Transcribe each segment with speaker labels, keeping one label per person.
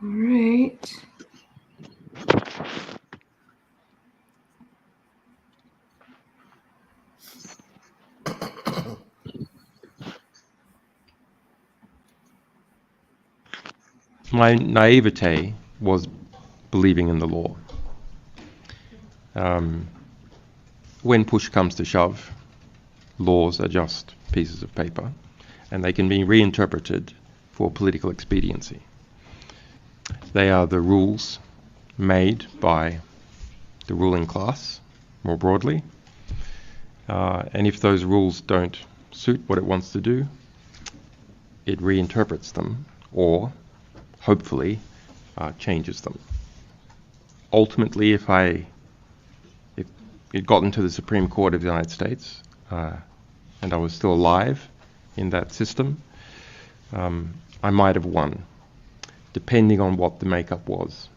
Speaker 1: All right.
Speaker 2: My naivete was believing in the law. When push comes to shove, laws are just pieces of paper, and they can be reinterpreted for political expediency. They are the rules made by the ruling class, more broadly, and if those rules don't suit what it wants to do, it reinterprets them, or hopefully changes them. Ultimately, if it got into the Supreme Court of the United States, and I was still alive in that system, I might have won, depending on what the makeup was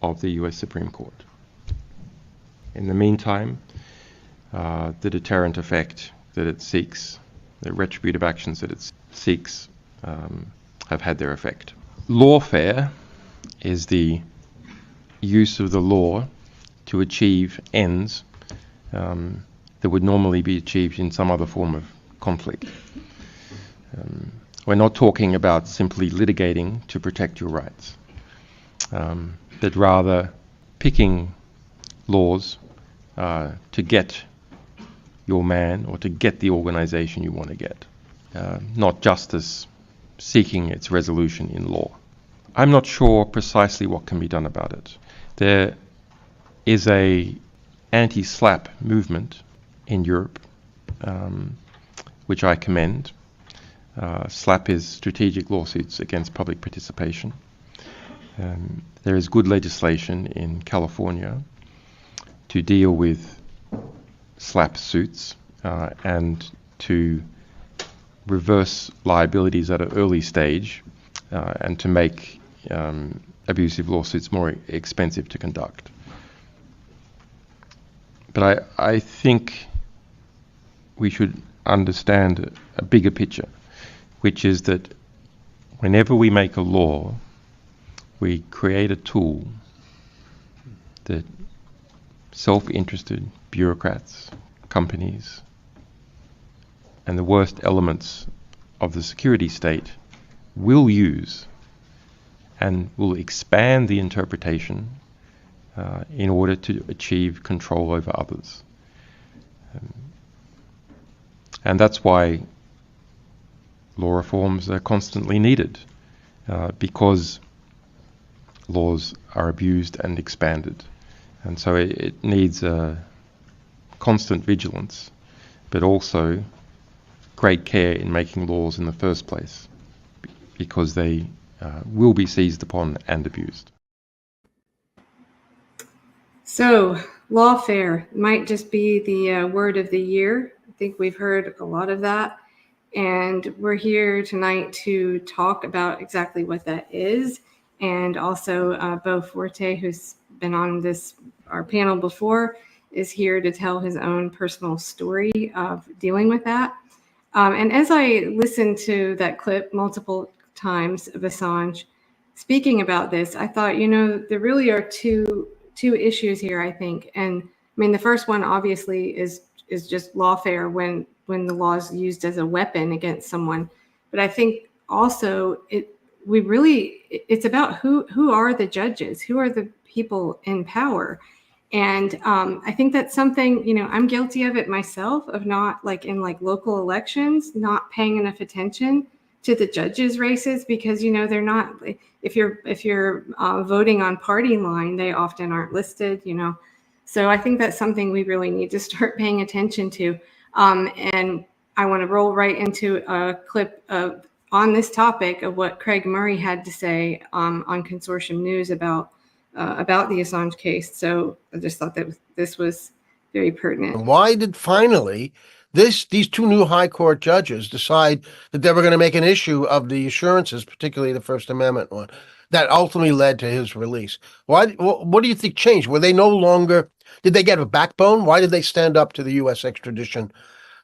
Speaker 2: of the US Supreme Court. In the meantime, the deterrent effect that it seeks, the retributive actions that it seeks, have had their effect. Lawfare is the use of the law to achieve ends that would normally be achieved in some other form of conflict. We're not talking about simply litigating to protect your rights, but rather picking laws to get your man or to get the organization you want to get, not justice seeking its resolution in law. I'm not sure precisely what can be done about it. There is a anti-SLAPP movement in Europe, which I commend. SLAPP is strategic lawsuits against public participation. There is good legislation in California to deal with SLAPP suits and to reverse liabilities at an early stage and to make abusive lawsuits more expensive to conduct. But I think we should understand a bigger picture, which is that whenever we make a law, we create a tool that self-interested bureaucrats, companies, and the worst elements of the security state will use and will expand the interpretation in order to achieve control over others. And that's why law reforms are constantly needed, because laws are abused and expanded. And so it needs a constant vigilance, but also great care in making laws in the first place, because they will be seized upon and abused.
Speaker 1: So, lawfare might just be the word of the year. I think we've heard a lot of that. And we're here tonight to talk about exactly what that is. And also Beau Forte, who's been on our panel before, is here to tell his own personal story of dealing with that. And as I listened to that clip multiple times of Assange speaking about this, I thought, there really are two issues here, I think. And I mean, the first one obviously is just lawfare when the law is used as a weapon against someone. But I think also it's about who are the judges, who are the people in power. And I think that's something, I'm guilty of it myself, of not in local elections, not paying enough attention to the judges' races, because, they're not, if you're voting on party line, they often aren't listed, So I think that's something we really need to start paying attention to. And I want to roll right into a clip on this topic of what Craig Murray had to say on Consortium News about the Assange case. So I just thought that this was very pertinent.
Speaker 3: Why did finally these two new high court judges decide that they were going to make an issue of the assurances, particularly the First Amendment one, that ultimately led to his release? What do you think changed? Were they no longer, did they get a backbone? Why did they stand up to the U.S. extradition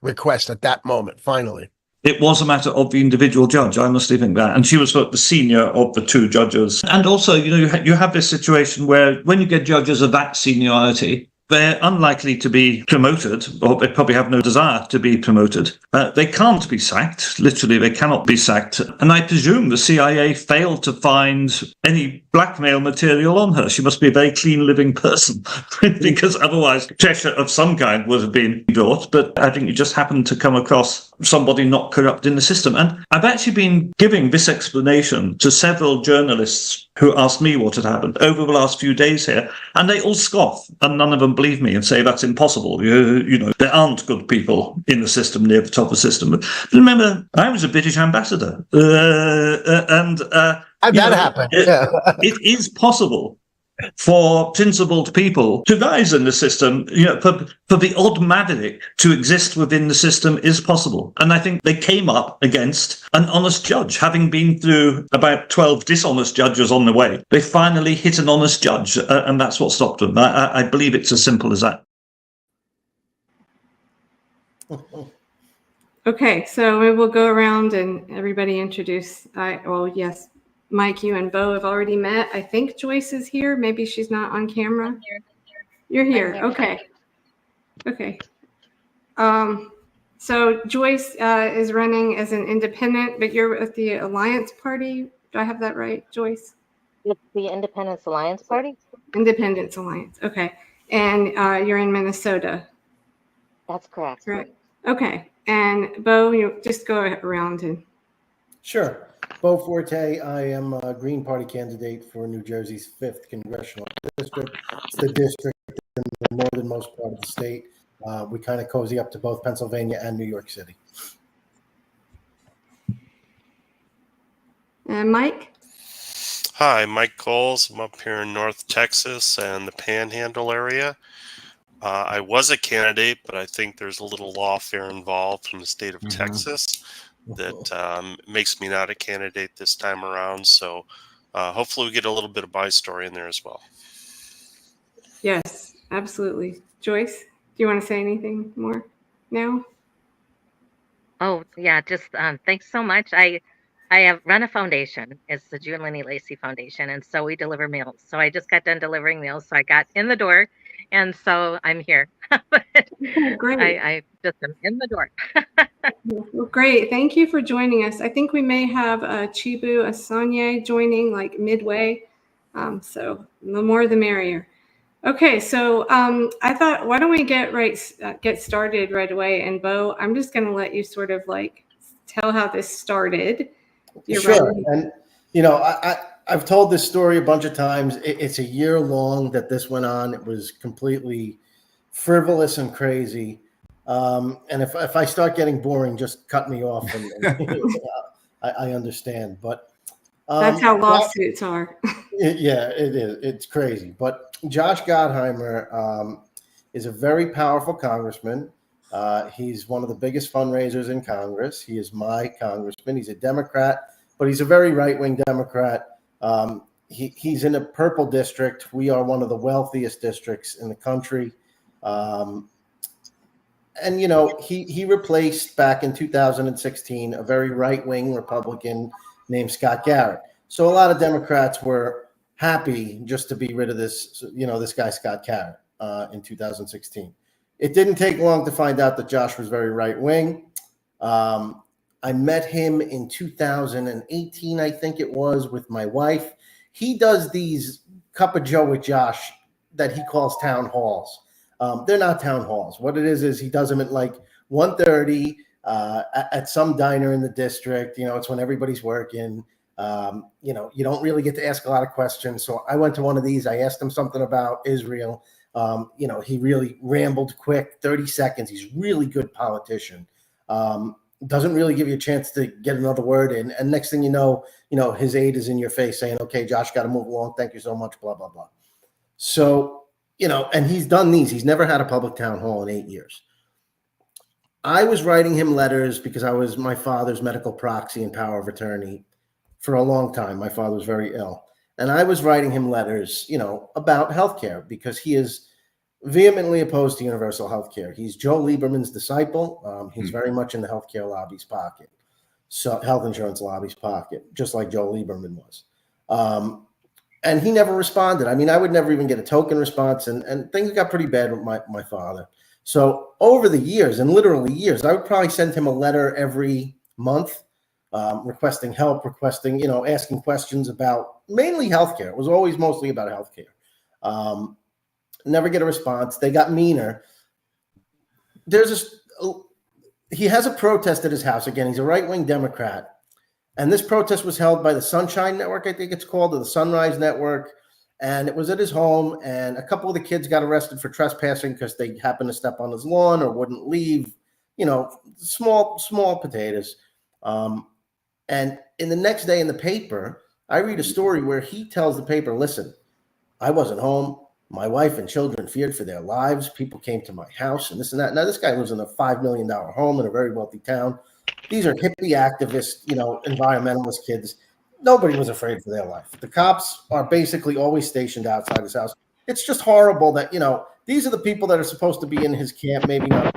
Speaker 3: request at that moment, finally?
Speaker 4: it was a matter of the individual judge. I honestly think that. And she was the senior of the two judges. And also, you have this situation where when you get judges of that seniority, they're unlikely to be promoted, or they probably have no desire to be promoted. They can't be sacked. Literally, they cannot be sacked. And I presume the CIA failed to find any blackmail material on her. She must be a very clean living person, because otherwise pressure of some kind would have been brought. But I think you just happened to come across somebody not corrupt in the system. And I've actually been giving this explanation to several journalists who asked me what had happened over the last few days here, and they all scoff, and none of them believe me and say that's impossible. There aren't good people in the system, near the top of the system. But remember, I was a British ambassador, and
Speaker 3: How'd that happen? Yeah.
Speaker 4: It is possible for principled people to rise in the system. For the odd maverick to exist within the system is possible. And I think they came up against an honest judge. Having been through about 12 dishonest judges on the way, they finally hit an honest judge, and that's what stopped them. I believe it's as simple as that.
Speaker 1: Okay, so we will go around and everybody introduce. Yes, Mike, you and Beau have already met. I think Joyce is here. Maybe she's not on camera. You're here. Okay. Okay. So Joyce is running as an independent, but you're at the Alliance Party. Do I have that right, Joyce?
Speaker 5: It's the Independence Alliance Party.
Speaker 1: Independence Alliance. Okay. And you're in Minnesota.
Speaker 5: That's correct.
Speaker 1: Correct. Okay. And Beau, you just go around and.
Speaker 6: Sure. Beau Forte. I am a Green Party candidate for New Jersey's 5th Congressional District. It's the district in the northernmost part of the state. We kind of cozy up to both Pennsylvania and New York City.
Speaker 1: And Mike?
Speaker 7: Hi, Mike Coles. I'm up here in North Texas and the Panhandle area. I was a candidate, but I think there's a little lawfare involved from the state of Texas that makes me not a candidate this time around. So hopefully we get a little bit of my story in there as well.
Speaker 1: Yes, absolutely. Joyce, do you want to say anything more now?
Speaker 5: Oh, yeah, just thanks so much. I have run a foundation. It's the June Lenny Lacey Foundation, and so we deliver meals. So I just got done delivering meals, so I got in the door, and so I'm here.
Speaker 1: Great.
Speaker 5: I just am in the door.
Speaker 1: Well, great. Thank you for joining us. I think we may have Chibu Assange joining like midway. So the more the merrier. Okay, so I thought, why don't we get started right away? And Beau, I'm just going to let you sort of like tell how this started.
Speaker 6: Sure. And I've told this story a bunch of times. It's a year long that this went on. It was completely frivolous and crazy. And if I start getting boring, just cut me off. And I understand, but
Speaker 1: that's how lawsuits are.
Speaker 6: Yeah, it is. It's crazy. But Josh Gottheimer is a very powerful congressman. He's one of the biggest fundraisers in Congress. He is my congressman. He's a Democrat, but he's a very right-wing Democrat. He's in a purple district. We are one of the wealthiest districts in the country. And, he replaced back in 2016 a very right-wing Republican named Scott Garrett. So a lot of Democrats were happy just to be rid of this guy, Scott Garrett, in 2016. It didn't take long to find out that Josh was very right-wing. I met him in 2018, I think it was, with my wife. He does these Cup of Joe with Josh that he calls town halls. They're not town halls. What it is he does them at like 1:30 at some diner in the district. It's when everybody's working. You don't really get to ask a lot of questions. So I went to one of these. I asked him something about Israel. He really rambled quick, 30 seconds. He's a really good politician. Doesn't really give you a chance to get another word in. And next thing you know, his aide is in your face saying, okay, Josh, got to move along. Thank you so much, blah, blah, blah. So, and he's done these. He's never had a public town hall in 8 years. I was writing him letters because I was my father's medical proxy and power of attorney for a long time. My father was very ill. And I was writing him letters, about healthcare because he is vehemently opposed to universal healthcare. He's Joe Lieberman's disciple. He's very much in the healthcare lobby's pocket. health insurance lobby's pocket, just like Joe Lieberman was. And he never responded. I mean, I would never even get a token response, and things got pretty bad with my father. So over the years, and literally years, I would probably send him a letter every month, requesting help, asking questions about mainly healthcare. It was always mostly about healthcare. Never get a response. They got meaner. He has a protest at his house. Again, he's a right-wing Democrat. And this protest was held by the Sunshine Network, I think it's called, or the Sunrise Network. And it was at his home. And a couple of the kids got arrested for trespassing because they happened to step on his lawn or wouldn't leave. Small potatoes. And in the next day in the paper, I read a story where he tells the paper, listen, I wasn't home. My wife and children feared for their lives. People came to my house and this and that. Now, this guy lives in a $5 million home in a very wealthy town. These are hippie activists, environmentalist kids. Nobody was afraid for their life. The cops are basically always stationed outside his house. It's just horrible that, these are the people that are supposed to be in his camp, maybe not,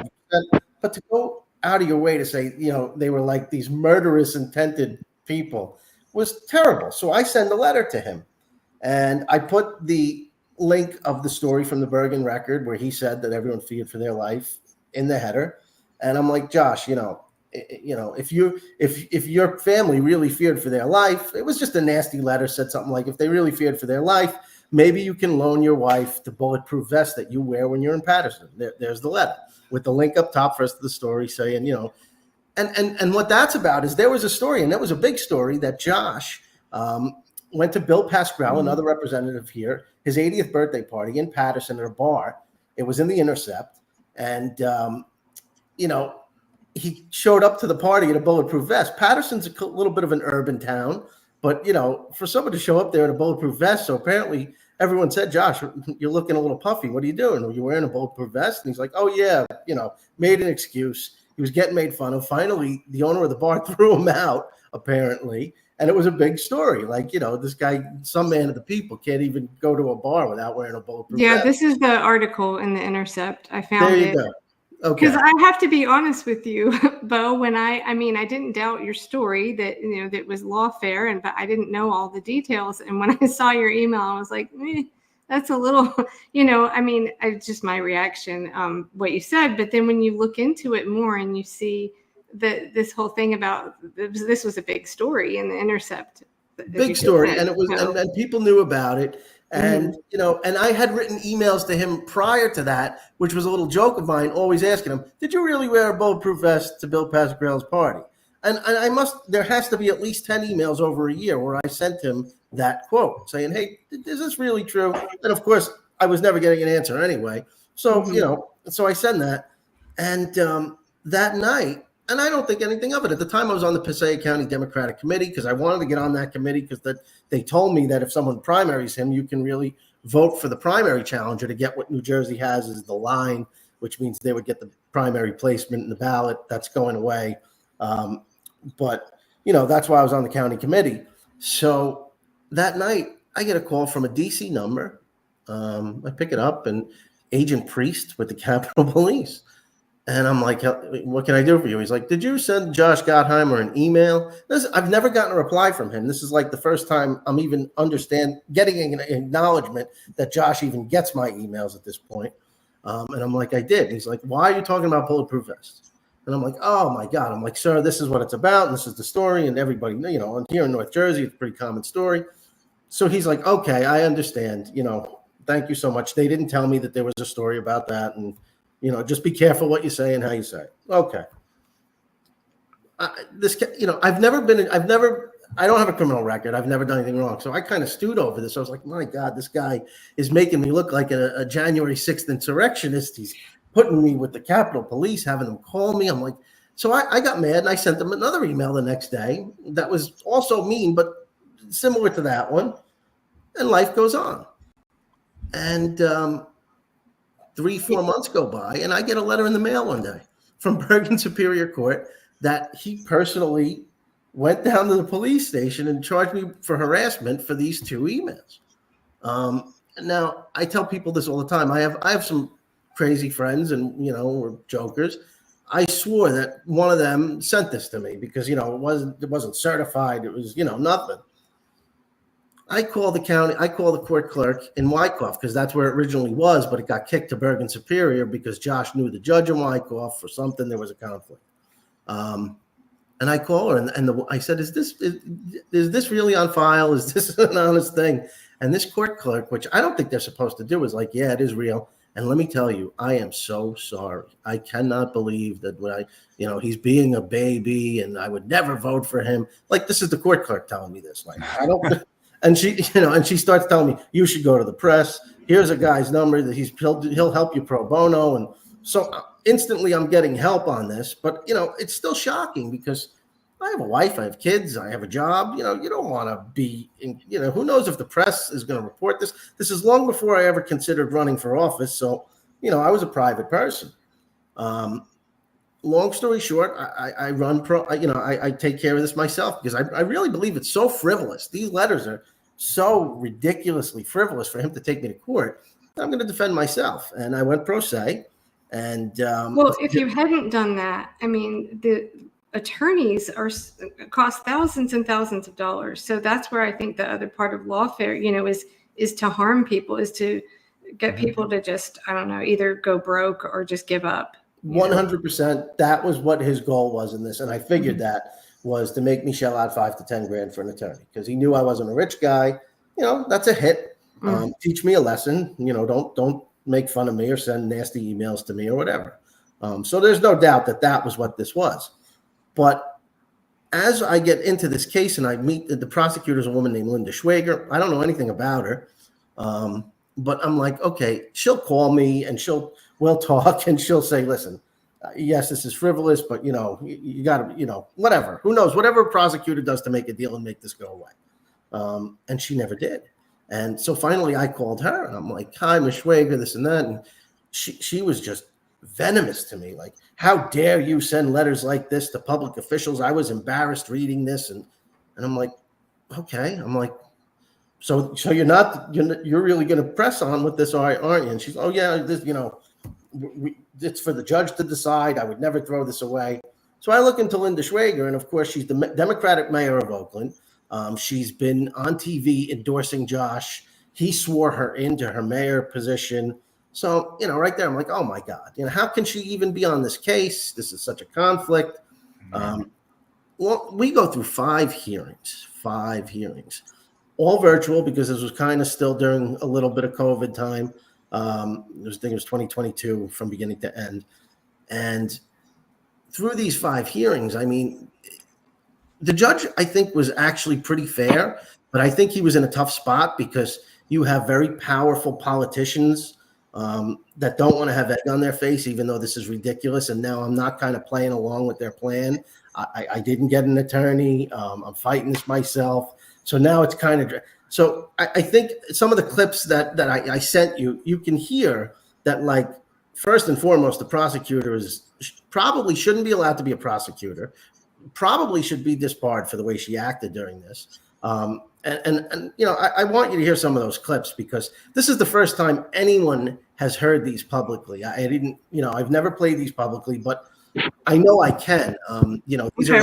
Speaker 6: but to go out of your way to say, they were like these murderous, intended people was terrible. So I send a letter to him, and I put the link of the story from the Bergen Record where he said that everyone feared for their life in the header. And I'm like, Josh, if your family really feared for their life, it was just a nasty letter, said something like, if they really feared for their life, maybe you can loan your wife the bulletproof vest that you wear when you're in Patterson. There's the letter with the link up top first of the story saying, and what that's about is there was a story, and that was a big story, that Josh went to Bill Pascrell, another representative here, his 80th birthday party in Patterson at a bar. It was in the Intercept. And, he showed up to the party in a bulletproof vest. Patterson's a little bit of an urban town, but, for someone to show up there in a bulletproof vest, so apparently everyone said, Josh, you're looking a little puffy. What are you doing? Are you wearing a bulletproof vest? And he's like, oh, yeah, made an excuse. He was getting made fun of. Finally, the owner of the bar threw him out, apparently. And it was a big story. Like, this guy, some man of the people, can't even go to a bar without wearing a bulletproof vest.
Speaker 1: This is the article in the Intercept. I found it.
Speaker 6: There you go. Okay.
Speaker 1: Because I have to be honest with you, Beau, when I didn't doubt your story that, that was Lawfare, but I didn't know all the details. And when I saw your email, I was like, that's a little, just my reaction, what you said. But then when you look into it more and you see that this whole thing about, this was a big story in the Intercept.
Speaker 6: Big story. And it was, and people knew about it. And, and I had written emails to him prior to that, which was a little joke of mine, always asking him, did you really wear a bulletproof vest to Bill Pascrell's party? And there has to be at least 10 emails over a year where I sent him that quote saying, hey, is this really true? And of course, I was never getting an answer anyway. So, so I send that. And that night, and I don't think anything of it. At the time, I was on the Passaic County Democratic Committee because I wanted to get on that committee because they told me that if someone primaries him, you can really vote for the primary challenger to get what New Jersey has is the line, which means they would get the primary placement in the ballot. That's going away. But, that's why I was on the county committee. So that night, I get a call from a DC number. I pick it up, and Agent Priest with the Capitol Police. And I'm like, what can I do for you? He's like, did you send Josh Gottheimer an email? I've never gotten a reply from him. This is like the first time I'm even getting an acknowledgement that Josh even gets my emails at this point. And I'm like, I did. And he's like, why are you talking about bulletproof vests? And I'm like, oh my God. I'm like, sir, this is what it's about. And this is the story. And everybody, and here in North Jersey, it's a pretty common story. So he's like, okay, I understand. Thank you so much. They didn't tell me that there was a story about that. And just be careful what you say and how you say it. Okay. I don't have a criminal record. I've never done anything wrong. So I kind of stewed over this. I was like, my God, this guy is making me look like a January 6th insurrectionist. He's putting me with the Capitol Police, having them call me. I'm like, so I got mad and I sent them another email the next day that was also mean, but similar to that one. And life goes on. And, 3-4 months go by, and I get a letter in the mail one day from Bergen Superior Court that he personally went down to the police station and charged me for harassment for these 2 emails. Now, I tell people this all the time. I have some crazy friends, and we're jokers. I swore that one of them sent this to me because, it wasn't certified. It was, nothing. I called the court clerk in Wyckoff because that's where it originally was, but it got kicked to Bergen Superior because Josh knew the judge in Wyckoff or something. There was a conflict. And I call her and I said, is this really on file? Is this an honest thing? And this court clerk, which I don't think they're supposed to do, is like, yeah, it is real. And let me tell you, I am so sorry. I cannot believe that he's being a baby and I would never vote for him. Like, this is the court clerk telling me this. Like, I don't, and she starts telling me, you should go to the press. Here's a guy's number that he'll help you pro bono. And so instantly I'm getting help on this, but it's still shocking because I have a wife, I have kids, I have a job. You don't want to be in, who knows if the press is going to report this. This is long before I ever considered running for office. So, I was a private person. Long story short, I run I take care of this myself because I really believe it's so frivolous. These letters are so ridiculously frivolous for him to take me to court. I'm going to defend myself. And I went pro se. And
Speaker 1: well, if you hadn't done that, I mean, the attorneys cost thousands and thousands of dollars. So that's where I think the other part of lawfare, is to harm people, is to get people to just, I don't know, either go broke or just give up.
Speaker 6: 100%. That was what his goal was in this. And I figured that was to make me shell out $5 to $10 grand for an attorney because he knew I wasn't a rich guy. That's a hit. Teach me a lesson. Don't make fun of me or send nasty emails to me or whatever. So there's no doubt that was what this was. But as I get into this case and I meet the prosecutor's a woman named Linda Schwager, I don't know anything about her. But I'm like, okay, she'll call me and we'll talk and she'll say, listen, yes, this is frivolous, but you got to, whatever, who knows, whatever a prosecutor does to make a deal and make this go away. And she never did. And so finally I called her and I'm like, hi, Ms. Schwager, this and that. And she was just venomous to me. Like, how dare you send letters like this to public officials? I was embarrassed reading this. And I'm like, okay. I'm like, so you're really going to press on with this, aren't you? And she's, oh yeah, this, it's for the judge to decide. I would never throw this away. So I look into Linda Schwager, and of course she's the Democratic mayor of Oakland. She's been on TV endorsing Josh. He swore her into her mayor position. So, right there, I'm like, oh my God, how can she even be on this case? This is such a conflict. Well, we go through 5 hearings, all virtual because this was kind of still during a little bit of COVID time. I think it was 2022 from beginning to end. And through these 5 hearings, I mean, the judge, I think, was actually pretty fair, but I think he was in a tough spot because you have very powerful politicians that don't want to have egg on their face, even though this is ridiculous. And now I'm not kind of playing along with their plan. I didn't get an attorney. I'm fighting this myself. So now it's kind of, so I think some of the clips that I sent you, you can hear that, like, first and foremost, the prosecutor probably shouldn't be allowed to be a prosecutor, probably should be disbarred for the way she acted during this. And I want you to hear some of those clips because this is the first time anyone has heard these publicly. I didn't, I've never played these publicly, but I know I can. These are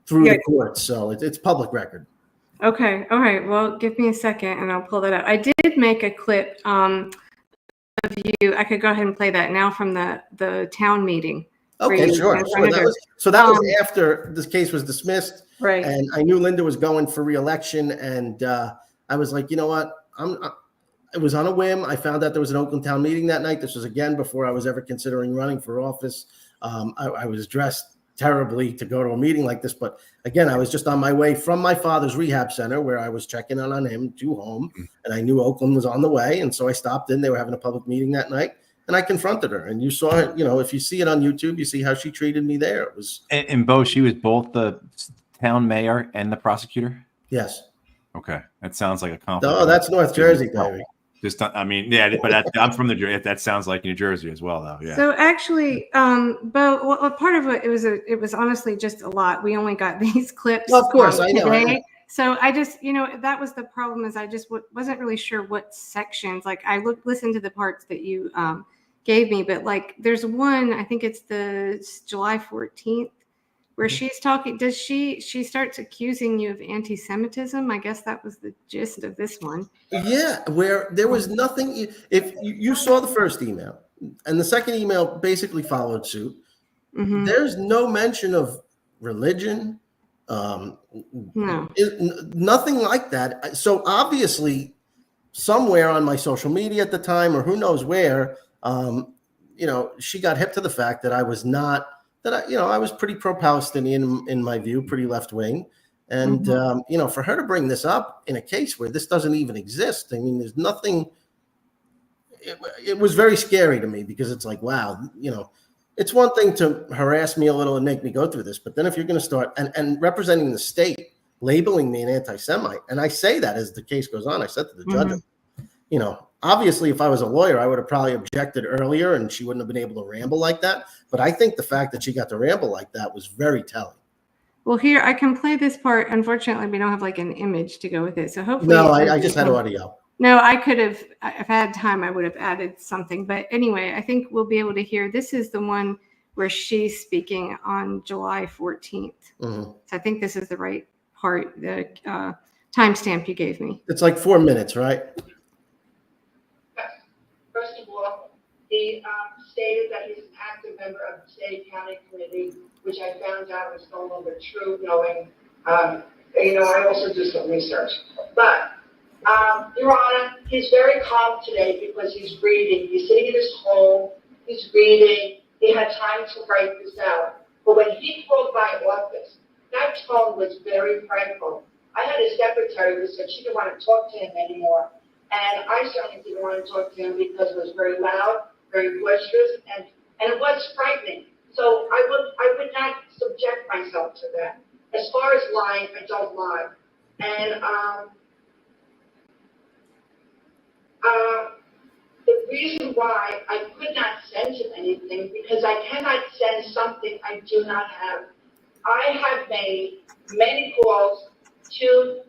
Speaker 6: through the courts, so it's public record.
Speaker 1: Okay. All right. Well, give me a second and I'll pull that up. I did make a clip of you. I could go ahead and play that now from the town meeting.
Speaker 6: Okay, sure. That was after this case was dismissed.
Speaker 1: Right.
Speaker 6: And I knew Linda was going for re-election. And I was like, you know what? It was on a whim. I found out there was an Oakland town meeting that night. This was again before I was ever considering running for office. I was dressed terribly to go to a meeting like this. But again, I was just on my way from my father's rehab center where I was checking in on him to home. And I knew Oakland was on the way. And so I stopped in. They were having a public meeting that night. And I confronted her. And you saw it, if you see it on YouTube, you see how she treated me there. It was.
Speaker 8: And Beau, she was both the town mayor and the prosecutor?
Speaker 6: Yes.
Speaker 8: Okay. That sounds like a conflict.
Speaker 6: Oh, that's North Jersey, baby.
Speaker 8: But I'm from that sounds like New Jersey as well, though. Yeah.
Speaker 1: So actually, Beau, part of it was honestly just a lot. We only got these clips.
Speaker 6: Well, of course, I know.
Speaker 1: So I just, that was the problem is I just wasn't really sure what sections. Like I listened to the parts that you gave me, but like there's one, I think it's July 14th, where she's talking. Does she starts accusing you of anti-Semitism? I guess that was the gist of this one.
Speaker 6: Yeah, where there was nothing. If you saw the first email and the second email basically followed suit,
Speaker 1: Mm-hmm.
Speaker 6: there's no mention of religion,
Speaker 1: No.
Speaker 6: nothing like that. So obviously, somewhere on my social media at the time, or who knows where, she got hip to the fact that I was not I was pretty pro-Palestinian in my view, pretty left wing. And, for her to bring this up in a case where this doesn't even exist, I mean, there's nothing. It was very scary to me because it's like, wow, it's one thing to harass me a little and make me go through this. But then if you're going to start and representing the state, labeling me an anti-Semite, and I say that as the case goes on, I said to the judge, obviously, if I was a lawyer, I would have probably objected earlier and she wouldn't have been able to ramble like that. But I think the fact that she got to ramble like that was very telling.
Speaker 1: Well, here I can play this part. Unfortunately, we don't have like an image to go with it. So hopefully,
Speaker 6: no, I just had audio.
Speaker 1: No, I could have. If I had time, I would have added something. But anyway, I think we'll be able to hear. This is the one where she's speaking on July 14th.
Speaker 6: Mm-hmm.
Speaker 1: So I think this is the right part. The timestamp you gave me.
Speaker 6: It's like 4 minutes, right?
Speaker 9: First of all, he stated that he's an active member of the state county committee, which I found out was no longer true, knowing, I also do some research. But, Your Honor, he's very calm today because he's reading. He's sitting in his home, he's reading, he had time to write this out. But when he called my office, that tone was very frightful. I had a secretary who said she didn't want to talk to him anymore. And I certainly didn't want to talk to him because it was very loud, very boisterous, and it was frightening. So I would not subject myself to that. As far as lying, I don't lie. And the reason why I could not send him anything, because I cannot send something I do not have. I have made many calls to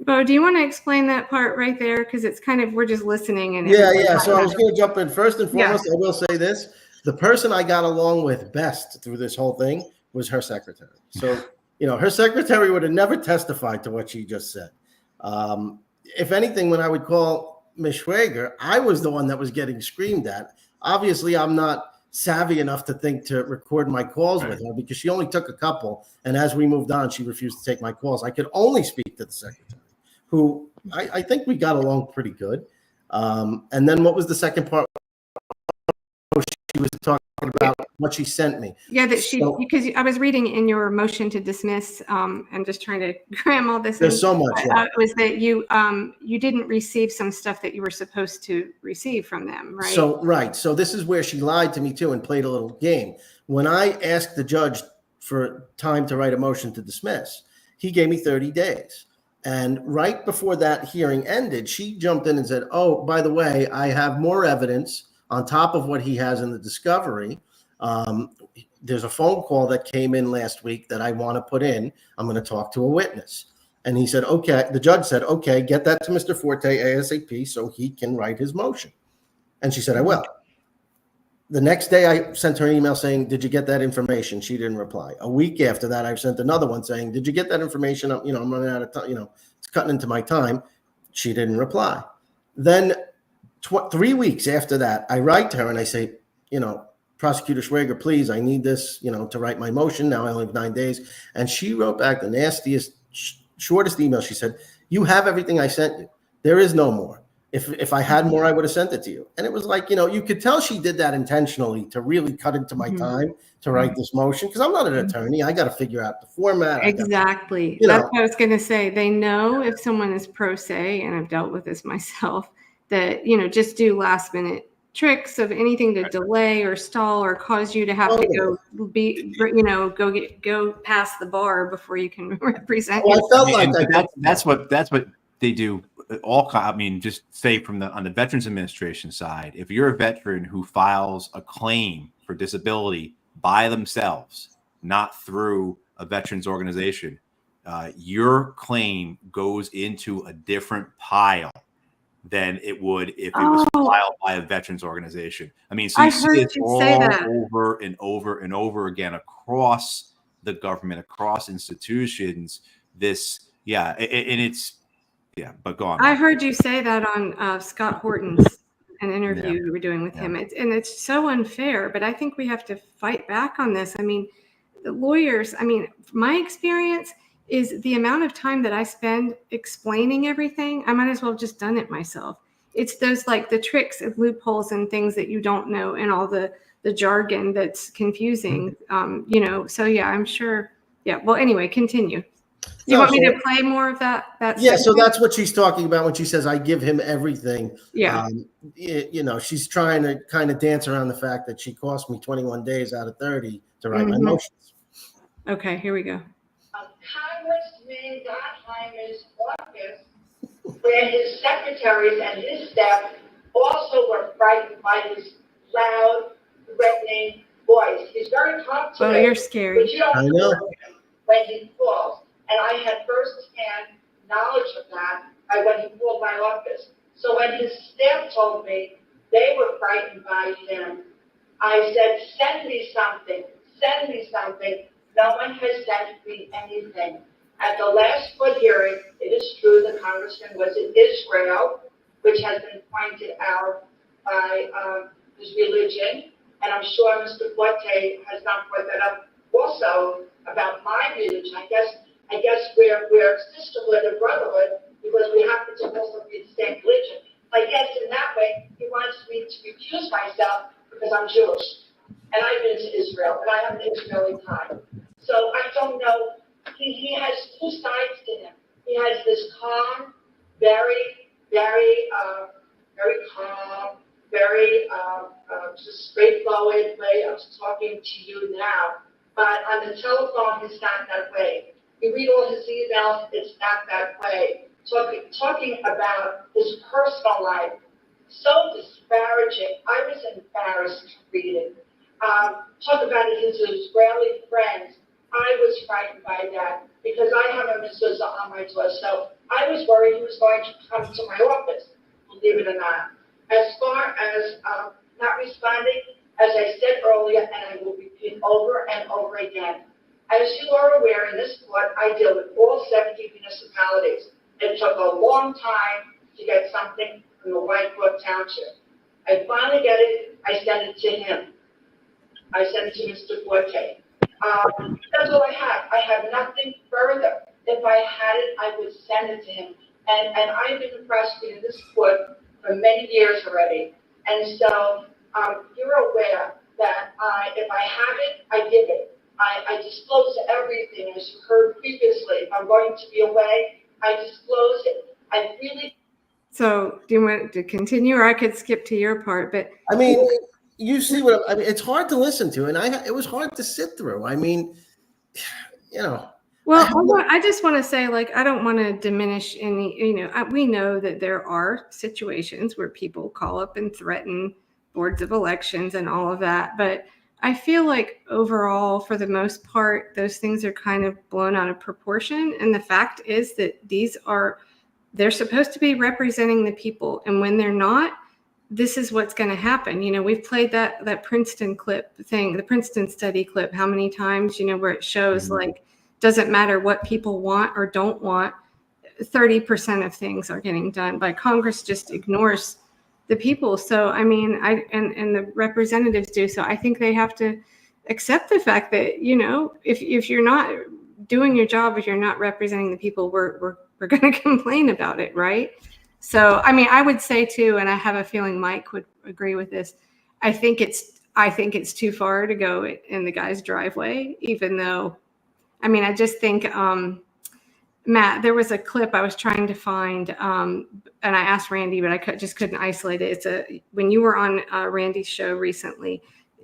Speaker 1: Beau, do you want to explain that part right there? Because it's kind of, we're just listening. And
Speaker 6: Yeah. So I was going to jump in. First and foremost, I will say this. The person I got along with best through this whole thing was her secretary. So, her secretary would have never testified to what she just said. If anything, when I would call Ms. Schwager, I was the one that was getting screamed at. Obviously, I'm not savvy enough to think to record my calls with her because she only took a couple. And as we moved on, she refused to take my calls. I could only speak to the secretary, who I think we got along pretty good. And then what was the second part? She was talking about what she sent me.
Speaker 1: Yeah, because I was reading in your motion to dismiss, and just trying to cram all this.
Speaker 6: There's so much.
Speaker 1: Was that you didn't receive some stuff that you were supposed to receive from them, right?
Speaker 6: So this is where she lied to me too and played a little game. When I asked the judge for time to write a motion to dismiss, he gave me 30 days. And right before that hearing ended, she jumped in and said, "Oh, by the way, I have more evidence on top of what he has in the discovery. There's a phone call that came in last week that I want to put in. I'm going to talk to a witness." And he said, "Okay." The judge said, "Okay, get that to Mr. Forte ASAP so he can write his motion." And she said, "I will." The next day I sent her an email saying, "Did you get that information?" She didn't reply. A week after that, I sent another one saying, "Did you get that information? I'm running out of time. It's cutting into my time." She didn't reply. Then 3 weeks after that, I write to her and I say, "Prosecutor Schwager, please, I need this, to write my motion. Now I only have 9 days." And she wrote back the nastiest, shortest email. She said, "You have everything I sent you. There is no more. If I had more, I would have sent it to you." And it was like, you could tell she did that intentionally to really cut into my time to write this motion. Because I'm not an attorney. I got to figure out the format.
Speaker 1: Exactly. That's what I was going to say. They know if someone is pro se, and I've dealt with this myself, that, just do last minute tricks of anything to delay or stall or cause you to have to go past the bar before you can represent.
Speaker 6: Well, I felt like
Speaker 8: that's what they do. Just say on the Veterans Administration side, if you're a veteran who files a claim for disability by themselves, not through a veterans organization, your claim goes into a different pile than it would if it was filed by a veterans organization. I mean, so you see it all over and over and over again across the government, across institutions. This, yeah, and it's, yeah, but go on.
Speaker 1: I heard you say that on Scott Horton's an interview you were doing with him. It's so unfair, but I think we have to fight back on this. I mean, the lawyers, I mean, my experience is the amount of time that I spend explaining everything, I might as well have just done it myself. It's those like the tricks of loopholes and things that you don't know and all the jargon that's confusing, you know, so yeah, I'm sure. Yeah. Well, anyway, continue. You want me to play more of that?
Speaker 6: Yeah. So that's what she's talking about when she says, I give him everything.
Speaker 1: Yeah.
Speaker 6: You know, she's trying to kind of dance around the fact that she cost me 21 days out of 30 to write my motions.
Speaker 1: Okay, here we go.
Speaker 9: Congressman Gottheimer's office, where his secretaries and his staff also were frightened by his loud, threatening voice. He's very talkative.
Speaker 1: Well, you're scary.
Speaker 9: But you don't hear him when he calls. And I had first-hand knowledge of that when he called my office. So when his staff told me they were frightened by him, I said, send me something. Send me something. No one has sent me anything. At the last court hearing, it is true the congressman was in Israel, which has been pointed out by his religion. And I'm sure Mr. Forte has not brought that up also about my religion. I guess we're sisterhood and brotherhood because we happen to also be the same religion. I guess in that way, he wants me to recuse myself because I'm Jewish. And I've been to Israel, and I have an Israeli tie. So I don't know. He has two sides to him. He has this calm, very calm, very just straightforward way of talking to you now. But on the telephone, he's not that way. You read all his emails, it's not that way. Talking about his personal life, so disparaging. I was embarrassed to read it. Talk about his Israeli friends. I was frightened by that because I have a mezuzah on my door. So I was worried he was going to come to my office, believe it or not. As far as not responding, as I said earlier, and I will repeat over and over again, as you are aware, in this court, I deal with all 70 municipalities. It took a long time to get something from the White Brook Township. I finally get it. I send it to him. I send it to Mr. Forte. That's all I have. I have nothing further. If I had it, I would send it to him. And I've been prosecuting this court for many years already. And so you're aware that if I have it, I give it. I disclose everything, as you heard previously. If I'm going to be away, I disclose it. I really.
Speaker 1: So do you want to continue, or I could skip to your part? But
Speaker 6: I mean, you see what I mean. It's hard to listen to, and it was hard to sit through. I mean, you know.
Speaker 1: Well, I just want to say, like, I don't want to diminish any. You know, we know that there are situations where people call up and threaten boards of elections and all of that, but I feel like overall, for the most part, those things are kind of blown out of proportion. And the fact is that they're supposed to be representing the people. And when they're not, this is what's going to happen. You know, we've played that Princeton clip thing, the Princeton study clip, how many times, you know, where it shows like, doesn't matter what people want or don't want, 30% of things are getting done by Congress just ignores the people. So, I mean, and the representatives do. So I think they have to accept the fact that, you know, if you're not doing your job, if you're not representing the people, we're going to complain about it. Right. So, I mean, I would say too, and I have a feeling Mike would agree with this. I think it's too far to go in the guy's driveway, even though, I mean, I just think, Matt, there was a clip I was trying to find, and I asked Randy, but I just couldn't isolate it. When you were on Randy's show recently,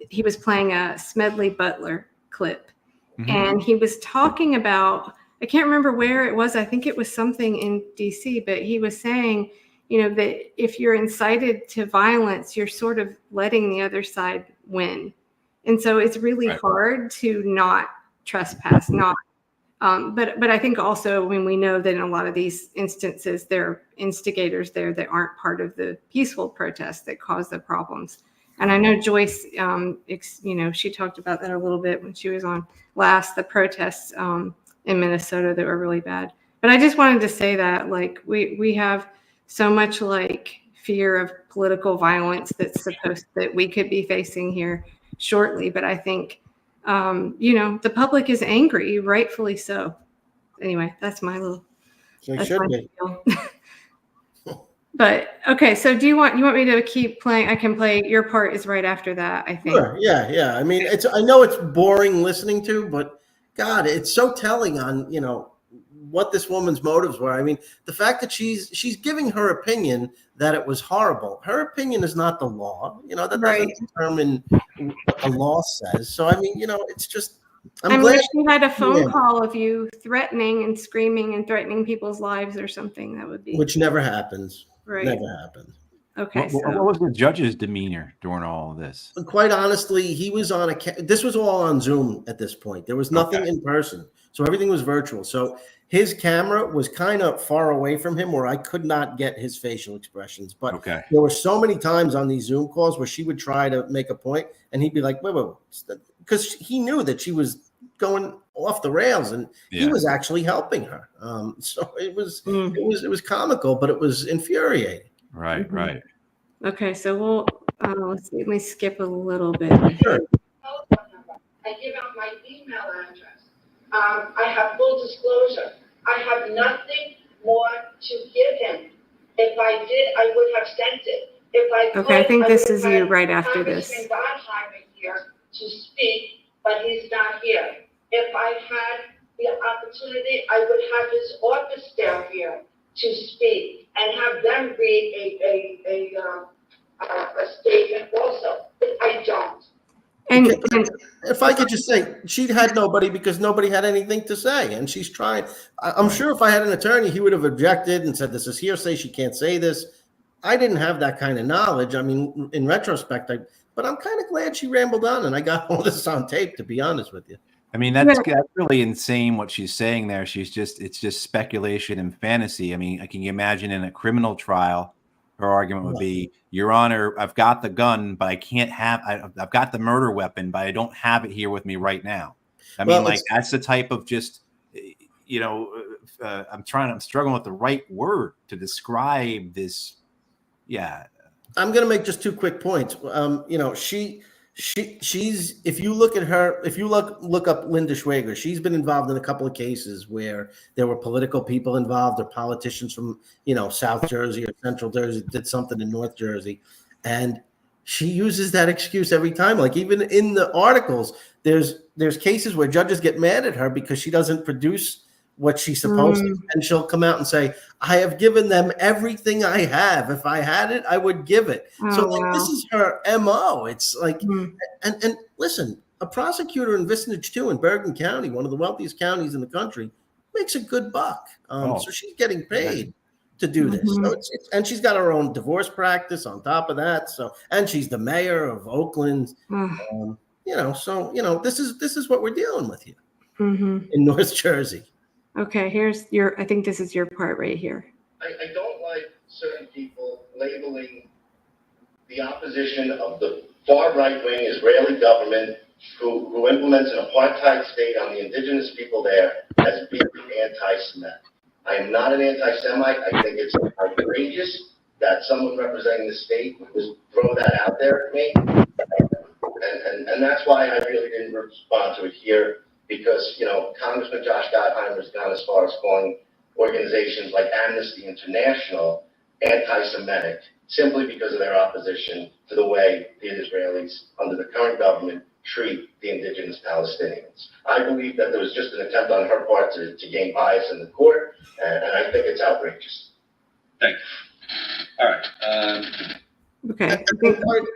Speaker 1: he was playing a Smedley Butler clip, and he was talking about, I can't remember where it was. I think it was something in DC, but he was saying, you know, that if you're incited to violence, you're sort of letting the other side win. And so it's really hard to not trespass, not But I think also when we know that in a lot of these instances, there are instigators there that aren't part of the peaceful protests that cause the problems. And I know Joyce, she talked about that a little bit when she was on last, the protests in Minnesota that were really bad. But I just wanted to say that, like, we have so much like fear of political violence that we could be facing here shortly. But I think, the public is angry, rightfully so. Anyway, that's my little.
Speaker 6: They should be.
Speaker 1: But okay, so you want me to keep playing? I can play. Your part is right after that, I think.
Speaker 6: Sure. Yeah. I mean, I know it's boring listening to, but God, it's so telling on, what this woman's motives were. I mean, the fact that she's giving her opinion that it was horrible. Her opinion is not the law. That doesn't determine what the law says. So I mean, it's just. I'm glad
Speaker 1: if she had a phone call of you threatening and screaming and threatening people's lives or something, that would be.
Speaker 6: Which never happens.
Speaker 1: Right.
Speaker 6: Never happened.
Speaker 1: Okay.
Speaker 8: What was the judge's demeanor during all of this?
Speaker 6: Quite honestly, he was on this was all on Zoom at this point. There was nothing in person. So everything was virtual. So his camera was kind of far away from him where I could not get his facial expressions. But there were so many times on these Zoom calls where she would try to make a point and he'd be like, wait, because he knew that she was going off the rails and he was actually helping her. So it was comical, but it was infuriating.
Speaker 8: Right, right.
Speaker 1: Okay, so we'll let's see. Let me skip a little bit.
Speaker 6: Sure.
Speaker 9: I give out my email address. I have full disclosure. I have nothing more to give him. If I did, I would have sent it. If I could,
Speaker 1: I think this is you right after this.
Speaker 9: Congressman Gottheimer here to speak, but he's not here. If I had the opportunity, I would have his office staff here to speak and have them read a statement also. But I don't.
Speaker 1: And
Speaker 6: if I could just say, she had nobody because nobody had anything to say, and she's trying. I'm sure if I had an attorney, he would have objected and said, "This is hearsay. She can't say this." I didn't have that kind of knowledge. I mean, in retrospect, but I'm kind of glad she rambled on, and I got all this on tape. To be honest with you,
Speaker 8: I mean, that's really insane what she's saying there. It's just speculation and fantasy. I mean, can you imagine in a criminal trial? Her argument would be, Your Honor, I've got the gun, but I can't have. I've got the murder weapon, but I don't have it here with me right now. I mean, like that's the type of just, I'm struggling with the right word to describe this. Yeah,
Speaker 6: I'm going to make just two quick points. She's if you look at her, if you look up Linda Schwager, she's been involved in a couple of cases where there were political people involved or politicians from South Jersey or Central Jersey did something in North Jersey, and she uses that excuse every time. Like even in the articles, there's cases where judges get mad at her because she doesn't produce what she's supposed to, and she'll come out and say, "I have given them everything I have. If I had it, I would give it." This is her MO. It's like, and listen, a prosecutor in Vicinage 2 in Bergen County, one of the wealthiest counties in the country, makes a good buck. So she's getting paid to do this. So and she's got her own divorce practice on top of that. So, and she's the mayor of Oakland. This is what we're dealing with here in North Jersey.
Speaker 1: Okay, I think this is your part right here.
Speaker 10: I don't like certain people labeling the opposition of the far right-wing Israeli government who implements an apartheid state on the indigenous people there as being anti-Semitic. I am not an anti-Semite. I think it's outrageous that someone representing the state would just throw that out there at me. And that's why I really didn't respond to it here. Because, Congressman Josh Gottheimer has gone as far as calling organizations like Amnesty International anti-Semitic simply because of their opposition to the way the Israelis under the current government treat the indigenous Palestinians. I believe that there was just an attempt on her part to gain bias in the court, and I think it's outrageous.
Speaker 11: Thank you. All right.
Speaker 1: Okay.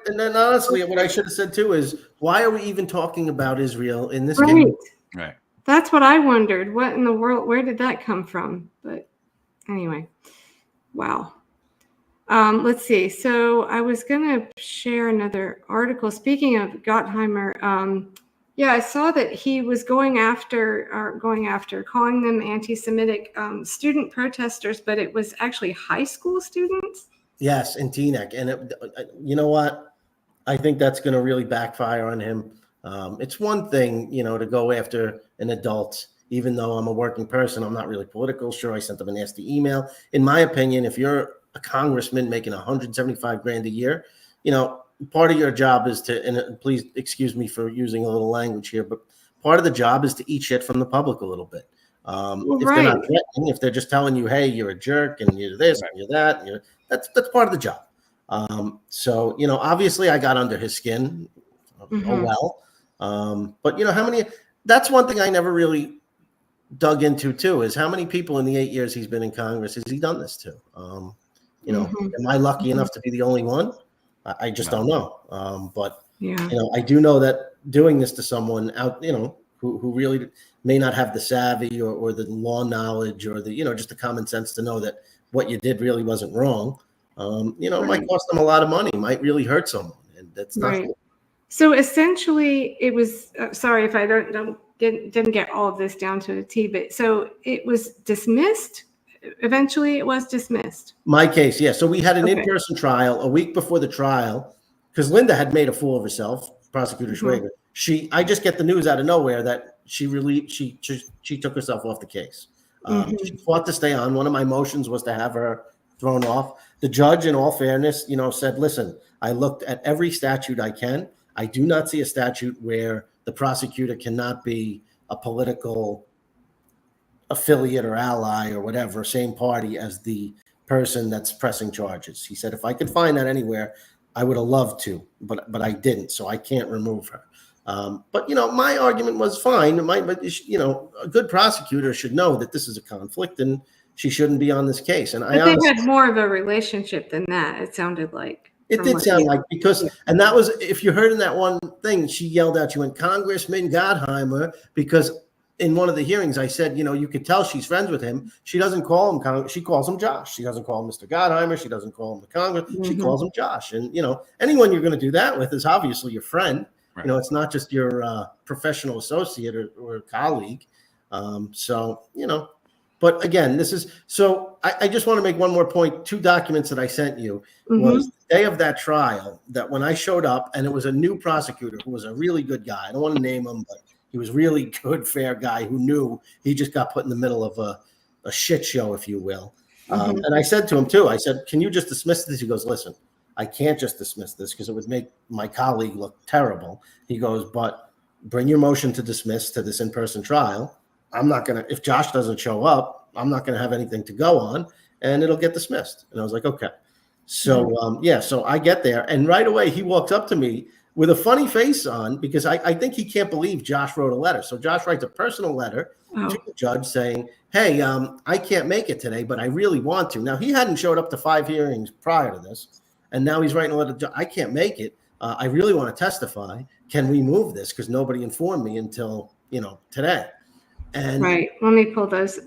Speaker 6: And then honestly, what I should have said too is, why are we even talking about Israel in this
Speaker 1: case?
Speaker 8: Right.
Speaker 1: That's what I wondered. What in the world? Where did that come from? But anyway, wow. Let's see. So I was going to share another article. Speaking of Gottheimer, Yeah, I saw that he was going after calling them anti-Semitic student protesters, but it was actually high school students.
Speaker 6: Yes, in Teaneck. And you know what? I think that's going to really backfire on him. It's one thing, to go after an adult, even though I'm a working person, I'm not really political. Sure, I sent them a nasty email. In my opinion, if you're a congressman making 175 grand a year, part of your job is to, and please excuse me for using a little language here, but part of the job is to eat shit from the public a little bit. If they're not threatening, if they're just telling you, hey, you're a jerk and you're this and you're that, that's part of the job. So, obviously I got under his skin. Oh, well. But that's one thing I never really dug into too, is how many people in the 8 years he's been in Congress has he done this to? Am I lucky enough to be the only one? I just don't know. But I do know that doing this to someone out, who really may not have the savvy or the law knowledge or the, just the common sense to know that what you did really wasn't wrong. It might cost them a lot of money, might really hurt someone, and that's not
Speaker 1: right. So essentially, it was. Sorry if I didn't get all of this down to a T, but so it was dismissed. Eventually, it was dismissed.
Speaker 6: My case, yeah. So we had an in-person trial a week before the trial because Linda had made a fool of herself. Prosecutor Schwager. I just get the news out of nowhere that she took herself off the case. She fought to stay on. One of my motions was to have her thrown off. The judge, in all fairness, said, listen, I looked at every statute I can. I do not see a statute where the prosecutor cannot be a political affiliate or ally or whatever, same party as the person that's pressing charges. He said, if I could find that anywhere, I would have loved to, but I didn't, so I can't remove her. But my argument was fine. A good prosecutor should know that this is a conflict and she shouldn't be on this case. And
Speaker 1: they had more of a relationship than that. It sounded like
Speaker 6: it did sound like and that was, if you heard in that one thing, she yelled out, she went, Congressman Gottheimer, because in one of the hearings, I said, you could tell she's friends with him. She doesn't call him, she calls him Josh. She doesn't call him Mr. Gottheimer. She doesn't call him the Congress. She calls him Josh. And, anyone you're going to do that with is obviously your friend. Right. It's not just your professional associate or colleague. But again, I just want to make one more point. 2 documents that I sent you was the day of that trial, that when I showed up, and it was a new prosecutor who was a really good guy. I don't want to name him, but he was really good, fair guy who knew he just got put in the middle of a shit show, if you will. And I said to him too, I said, can you just dismiss this? He goes, listen, I can't just dismiss this because it would make my colleague look terrible. He goes, but bring your motion to dismiss to this in-person trial. I'm not going to, if Josh doesn't show up, I'm not going to have anything to go on and it'll get dismissed. And I was like, okay. So, so I get there and right away he walks up to me with a funny face on because I think he can't believe Josh wrote a letter. So Josh writes a personal letter to the judge saying, hey, I can't make it today, but I really want to. Now, he hadn't showed up to 5 hearings prior to this. And now he's writing a letter. I can't make it. I really want to testify. Can we move this? Because nobody informed me until, today. And
Speaker 1: right. Let me pull those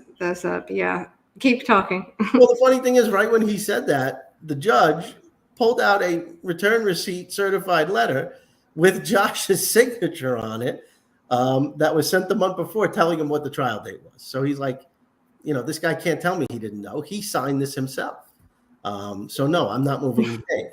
Speaker 1: up. Yeah. Keep talking.
Speaker 6: Well, the funny thing is, right when he said that, the judge pulled out a return receipt certified letter with Josh's signature on it that was sent the month before telling him what the trial date was. So he's like, this guy can't tell me he didn't know. He signed this himself. So no, I'm not moving the day.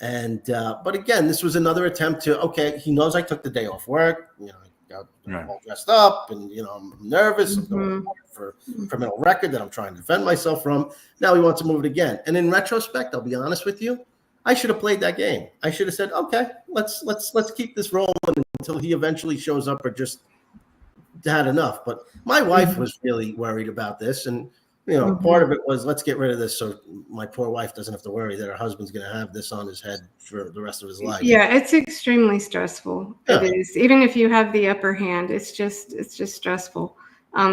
Speaker 6: And but again, this was another attempt to, he knows I took the day off work. I got all dressed up and, I'm nervous. I'm going for criminal record that I'm trying to defend myself from. Now he wants to move it again. And in retrospect, I'll be honest with you, I should have played that game. I should have said, okay, let's keep this rolling until he eventually shows up or just had enough. But my wife was really worried about this. And, part of it was, let's get rid of this so my poor wife doesn't have to worry that her husband's going to have this on his head for the rest of his life.
Speaker 1: Yeah, it's extremely stressful. Yeah. It is. Even if you have the upper hand, it's just stressful.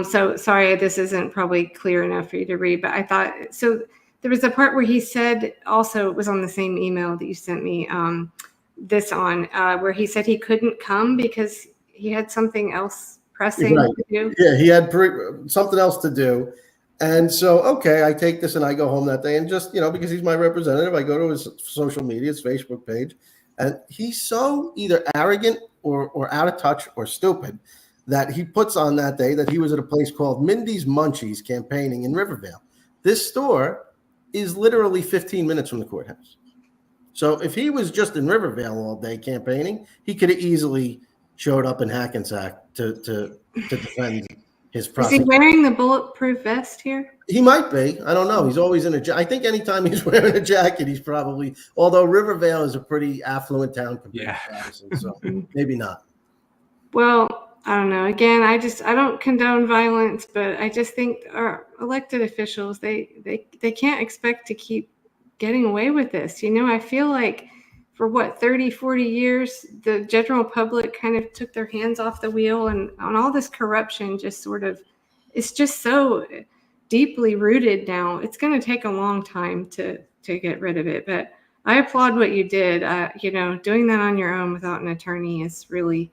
Speaker 1: So sorry, this isn't probably clear enough for you to read, but I thought, so there was a part where he said, also it was on the same email that you sent me where he said he couldn't come because he had something else pressing to do.
Speaker 6: Yeah, he had something else to do. And so, I take this and I go home that day and just, because he's my representative, I go to his social media, his Facebook page, and he's so either arrogant or out of touch or stupid that he puts on that day that he was at a place called Mindy's Munchies campaigning in Rivervale. This store is literally 15 minutes from the courthouse. So if he was just in Rivervale all day campaigning, he could have easily showed up in Hackensack to defend his
Speaker 1: Is he
Speaker 6: prosecution.
Speaker 1: wearing the bulletproof vest here?
Speaker 6: He might be. I don't know. He's always in a I think anytime he's wearing a jacket, he's probably, although Rivervale is a pretty affluent town compared to Patterson, so maybe not.
Speaker 1: Well, I don't know. Again, I don't condone violence, but I just think our elected officials, they can't expect to keep getting away with this. You know, I feel like for 30, 40 years, the general public kind of took their hands off the wheel, and on all this corruption just sort of, it's just so deeply rooted now. It's going to take a long time to get rid of it, but I applaud what you did. You know, doing that on your own without an attorney is really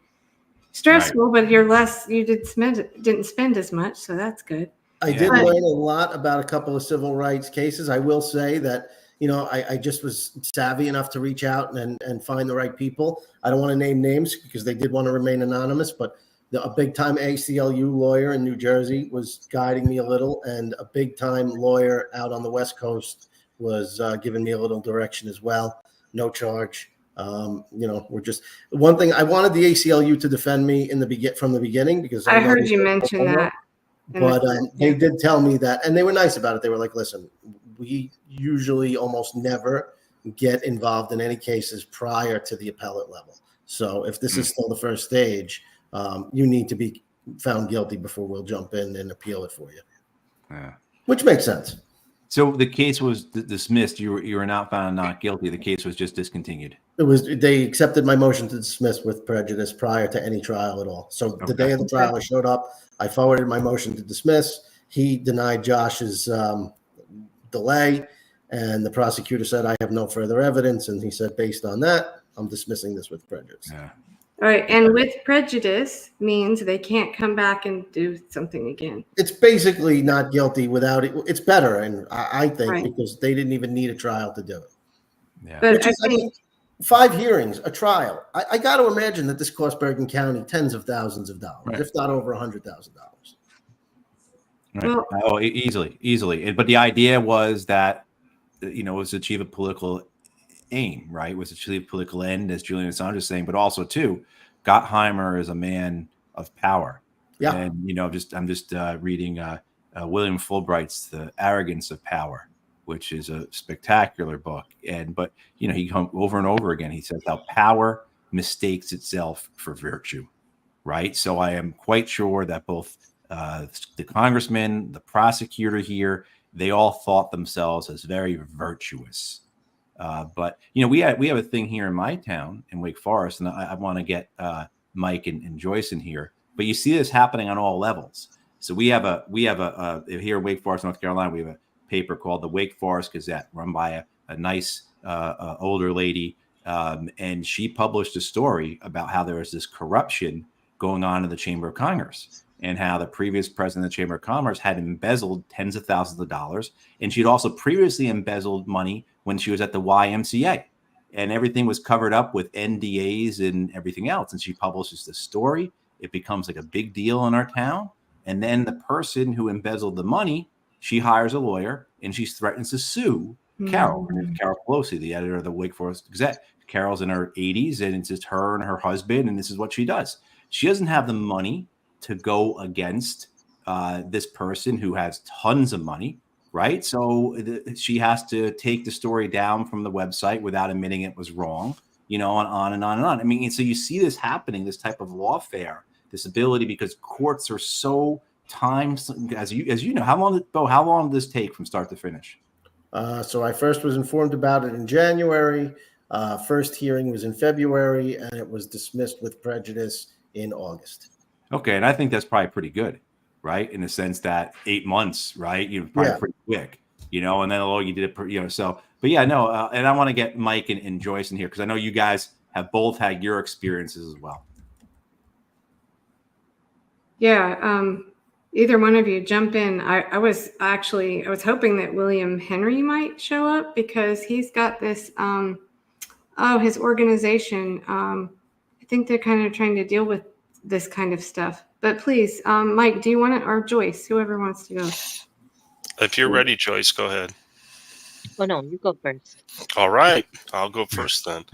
Speaker 1: stressful, but you didn't spend as much, so that's good.
Speaker 6: I did learn a lot about a couple of civil rights cases. I will say that, you know, I just was savvy enough to reach out and find the right people. I don't want to name names because they did want to remain anonymous, but a big time ACLU lawyer in New Jersey was guiding me a little, and a big time lawyer out on the West Coast was giving me a little direction as well. No charge. You know, we're just, one thing, I wanted the ACLU to defend me from the beginning because
Speaker 1: I heard you mention that.
Speaker 6: But they did tell me that, and they were nice about it. They were like, listen, we usually almost never get involved in any cases prior to the appellate level. So if this is still the first stage, you need to be found guilty before we'll jump in and appeal it for you.
Speaker 8: Yeah.
Speaker 6: Which makes sense.
Speaker 8: So the case was dismissed. You were not found not guilty. The case was just discontinued.
Speaker 6: They accepted my motion to dismiss with prejudice prior to any trial at all. So the day of the trial, I showed up. I forwarded my motion to dismiss. He denied Josh's delay, and the prosecutor said, I have no further evidence. And he said, based on that, I'm dismissing this with prejudice.
Speaker 8: Yeah.
Speaker 1: All right. And with prejudice means they can't come back and do something again.
Speaker 6: It's basically not guilty without it. It's better, and I think,
Speaker 1: Right.
Speaker 6: because they didn't even need a trial to do it.
Speaker 8: Yeah.
Speaker 1: But
Speaker 6: I mean, 5 hearings, a trial. I got to imagine that this cost Bergen County tens of thousands of dollars,
Speaker 8: Right.
Speaker 6: if not over $100,000.
Speaker 8: Right.
Speaker 1: Well-
Speaker 8: Oh, easily. But the idea was that, you know, it was to achieve a political aim, right? It was to achieve a political end, as Julian Assange is saying, but also too, Gottheimer is a man of power.
Speaker 6: Yeah.
Speaker 8: And, you know, I'm just reading William Fulbright's The Arrogance of Power, which is a spectacular book. But, you know, he comes over and over again. He says how power mistakes itself for virtue, right? So I am quite sure that both the congressman, the prosecutor here, they all thought themselves as very virtuous. But, you know, we have a thing here in my town in Wake Forest, and I want to get Mike and Joyce in here. But you see this happening on all levels. So we have a here in Wake Forest, North Carolina, we have a paper called the Wake Forest Gazette, run by a nice older lady, and she published a story about how there was this corruption going on in the Chamber of Commerce, and how the previous president of the Chamber of Commerce had embezzled tens of thousands of dollars, and she'd also previously embezzled money when she was at the YMCA, and everything was covered up with NDAs and everything else. And she publishes the story. It becomes like a big deal in our town, and then the person who embezzled the money, she hires a lawyer and she threatens to sue Carol, Carol Pelosi, the editor of the Wake Forest Gazette. Carol's in her 80s, and it's just her and her husband, and this is what she does. She doesn't have the money to go against this person who has tons of money, right? So she has to take the story down from the website without admitting it was wrong, you know, and on and on and on. I mean, so you see this happening, this type of lawfare, this ability, because courts are so time, as you know, how long did this take from start to finish?
Speaker 6: So I first was informed about it in January. First hearing was in February, and it was dismissed with prejudice in August.
Speaker 8: Okay, and I think that's probably pretty good, right? In the sense that 8 months, right? You're probably pretty quick, you know, and then you did it, you know, so, but yeah, no, and I want to get Mike and Joyce in here, because I know you guys have both had your experiences as well.
Speaker 1: Yeah, either one of you jump in. I was hoping that William Henry might show up, because he's got this, his organization, I think they're kind of trying to deal with this kind of stuff. But please, Mike, do you want to, or Joyce, whoever wants to go?
Speaker 7: If you're ready, Joyce, go ahead.
Speaker 5: Oh, no, you go first.
Speaker 7: All right, I'll go first then.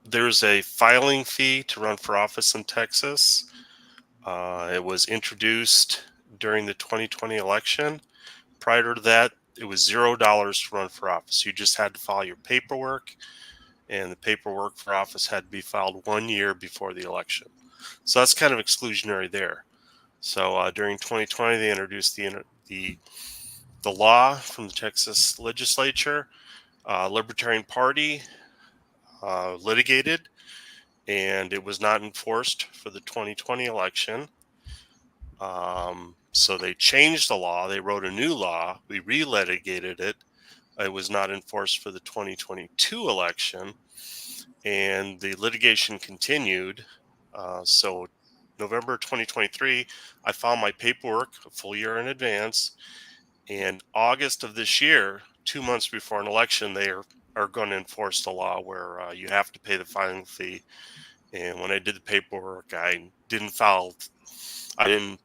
Speaker 7: There's a filing fee to run for office in Texas. It was introduced during the 2020 election. Prior to that, it was $0 to run for office. You just had to file your paperwork, and the paperwork for office had to be filed 1 year before the election. So that's kind of exclusionary there. So during 2020, they introduced the law from the Texas legislature. Libertarian Party litigated, and it was not enforced for the 2020 election. So they changed the law. They wrote a new law. We re-litigated it. It was not enforced for the 2022 election, and the litigation continued. So November 2023, I filed my paperwork a full year in advance. And August of this year, 2 months before an election, they are going to enforce the law where you have to pay the filing fee. And when I did the paperwork, I didn't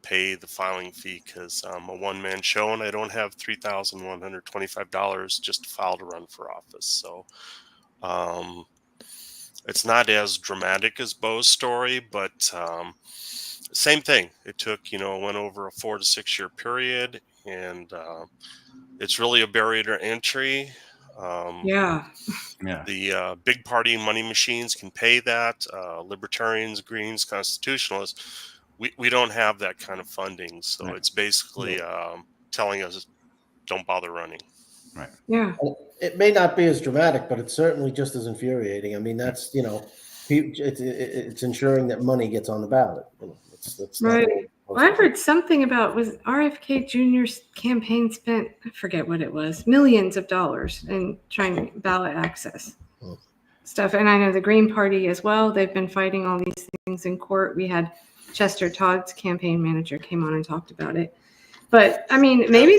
Speaker 7: pay the filing fee because I'm a one-man show and I don't have $3,125 just to file to run for office. So it's not as dramatic as Beau's story, but same thing. It took, went over a 4 to 6 year period, and it's really a barrier to entry.
Speaker 1: Yeah.
Speaker 7: The big party money machines can pay that. Libertarians, Greens, Constitutionalists, we don't have that kind of funding. So it's basically telling us don't bother running.
Speaker 8: Right.
Speaker 1: Yeah.
Speaker 6: It may not be as dramatic, but it's certainly just as infuriating. I mean, that's, it's ensuring that money gets on the ballot. That's
Speaker 1: Right. Well, I've heard something about, was RFK Jr.'s campaign spent, I forget what it was, millions of dollars in trying ballot access stuff. And I know the Green Party as well. They've been fighting all these things in court. We had Chester Todd's campaign manager came on and talked about it. But I mean, maybe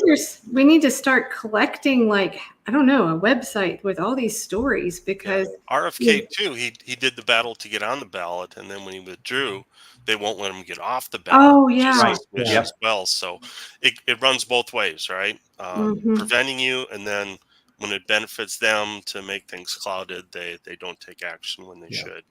Speaker 1: we need to start collecting, like, I don't know, a website with all these stories, because
Speaker 7: RFK too, he did the battle to get on the ballot, and then when he withdrew, they won't let him get off the ballot.
Speaker 1: Oh, yeah.
Speaker 7: As well. So it runs both ways, right? Preventing you, and then when it benefits them to make things clouded, they don't take action when they should.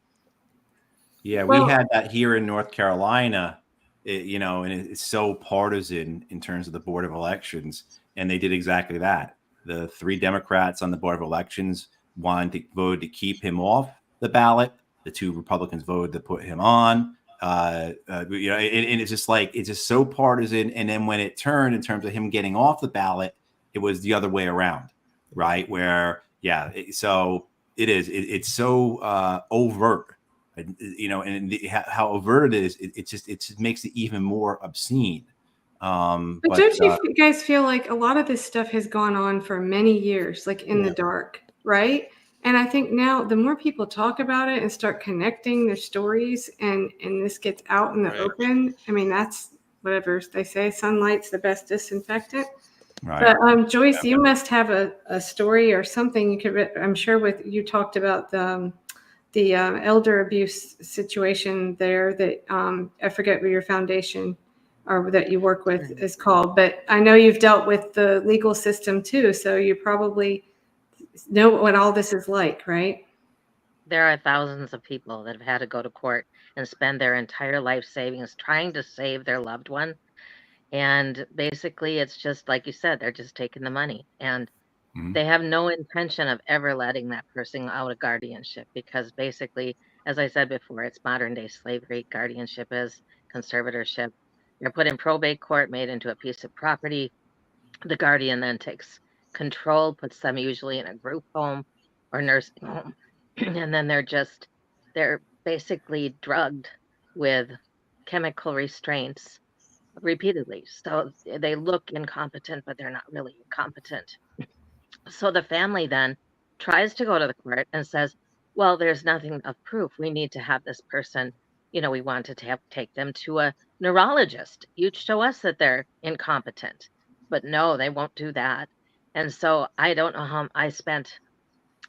Speaker 8: Yeah, we had that here in North Carolina. And it's so partisan in terms of the Board of Elections, and they did exactly that. The 3 Democrats on the Board of Elections voted to keep him off the ballot. The 2 Republicans voted to put him on. And it's just like, it's just so partisan. And then when it turned in terms of him getting off the ballot, it was the other way around, right? Where, so it is. It's so overt. And how overt it is, it just makes it even more obscene.
Speaker 1: But don't you guys feel like a lot of this stuff has gone on for many years, like in the dark, right? And I think now the more people talk about it and start connecting their stories, and this gets out in the open, I mean, that's whatever they say, sunlight's the best disinfectant. Right. But Joyce, you must have a story or something you could, I'm sure you talked about the elder abuse situation there that I forget what your foundation or that you work with is called, but I know you've dealt with the legal system too, so you probably know what all this is like, right?
Speaker 5: There are thousands of people that have had to go to court and spend their entire life savings trying to save their loved one. And basically, it's just like you said, they're just taking the money, and they have no intention of ever letting that person out of guardianship, because basically, as I said before, it's modern day slavery. Guardianship is conservatorship. You're put in probate court, made into a piece of property. The guardian then takes control, puts them usually in a group home or nursing home. And then they're basically drugged with chemical restraints repeatedly. So they look incompetent, but they're not really incompetent. So the family then tries to go to the court and says, well, there's nothing of proof. We need to have this person, we want to take them to a neurologist. You show us that they're incompetent. But no, they won't do that. And so I don't know how I spent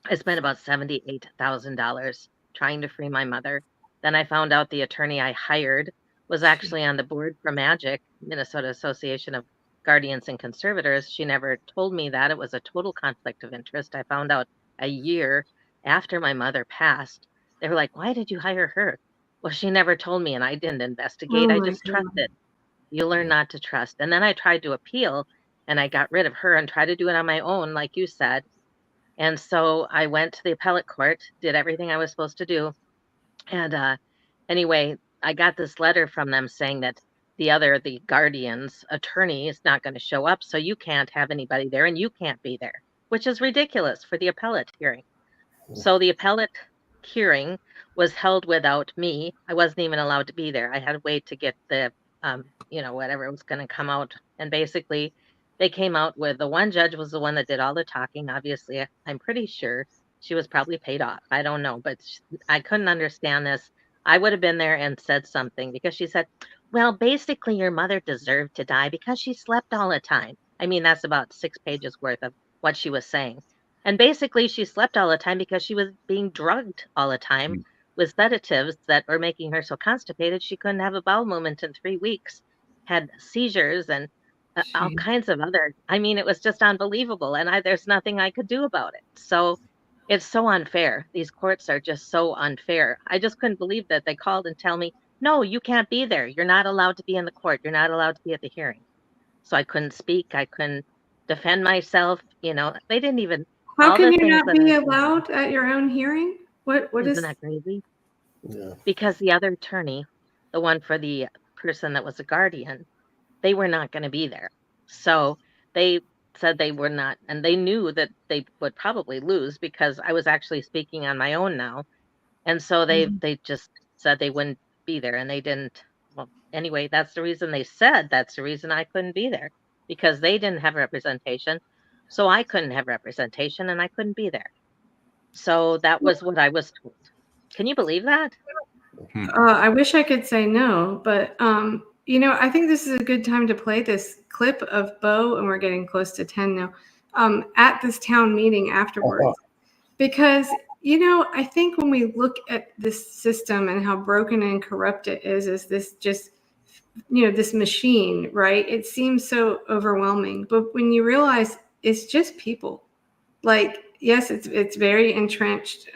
Speaker 5: about $78,000 trying to free my mother. Then I found out the attorney I hired was actually on the board for MAGIC, Minnesota Association of Guardians and Conservators. She never told me that. It was a total conflict of interest. I found out a year after my mother passed. They were like, "Why did you hire her?" Well, she never told me, and I didn't investigate.
Speaker 1: Oh
Speaker 5: I
Speaker 1: my
Speaker 5: just
Speaker 1: God.
Speaker 5: trusted. You learn not to trust. And then I tried to appeal, and I got rid of her and tried to do it on my own, like you said. And so I went to the appellate court, did everything I was supposed to do. And anyway, I got this letter from them saying that the guardian's attorney is not going to show up, so you can't have anybody there and you can't be there, which is ridiculous for the appellate hearing. So the appellate hearing was held without me. I wasn't even allowed to be there. I had to wait to get the, whatever was going to come out. And basically, they came out with the one judge was the one that did all the talking. Obviously, I'm pretty sure she was probably paid off. I don't know, but I couldn't understand this. I would have been there and said something because she said, well, basically, your mother deserved to die because she slept all the time. I mean, that's about 6 pages worth of what she was saying. And basically, she slept all the time because she was being drugged all the time with sedatives that were making her so constipated she couldn't have a bowel movement in 3 weeks, had seizures and all kinds of other. I mean, it was just unbelievable. And there's nothing I could do about it. So it's so unfair. These courts are just so unfair. I just couldn't believe that they called and tell me, no, you can't be there. You're not allowed to be in the court. You're not allowed to be at the hearing. So I couldn't speak. I couldn't defend myself. They didn't even.
Speaker 1: How can you not be allowed at your own hearing? What is
Speaker 5: Isn't that crazy?
Speaker 6: Yeah.
Speaker 5: Because the other attorney, the one for the person that was a guardian, they were not going to be there. So they said they were not, and they knew that they would probably lose because I was actually speaking on my own now. And so they just said they wouldn't be there, and they didn't. Well, anyway, that's the reason they said that's the reason I couldn't be there, because they didn't have representation. So I couldn't have representation and I couldn't be there. So that was what I was told. Can you believe that?
Speaker 1: I wish I could say no, but I think this is a good time to play this clip of Beau, and we're getting close to 10 now, at this town meeting afterwards. Because, I think when we look at this system and how broken and corrupt it is this just, this machine, right? It seems so overwhelming. But when you realize it's just people, like, yes, it's very entrenched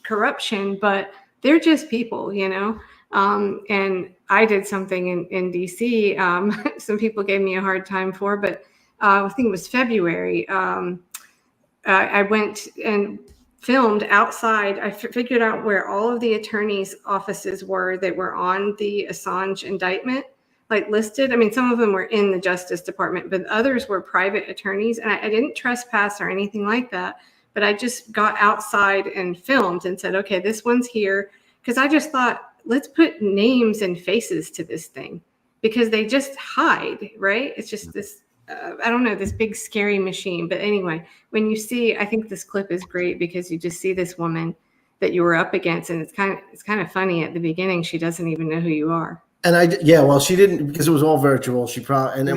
Speaker 1: corruption, but they're just people, and I did something in DC. Some people gave me a hard time for, but I think it was February. I went and filmed outside. I figured out where all of the attorneys' offices were that were on the Assange indictment, like listed. I mean, some of them were in the Justice Department, but others were private attorneys. And I didn't trespass or anything like that, but I just got outside and filmed and said, okay, this one's here. Because I just thought, let's put names and faces to this thing, because they just hide, right? It's just this, I don't know, this big scary machine. But anyway, when you see, I think this clip is great because you just see this woman that you were up against, and it's kind of funny at the beginning. She doesn't even know who you are.
Speaker 6: And well, she didn't, because it was all virtual. She probably, and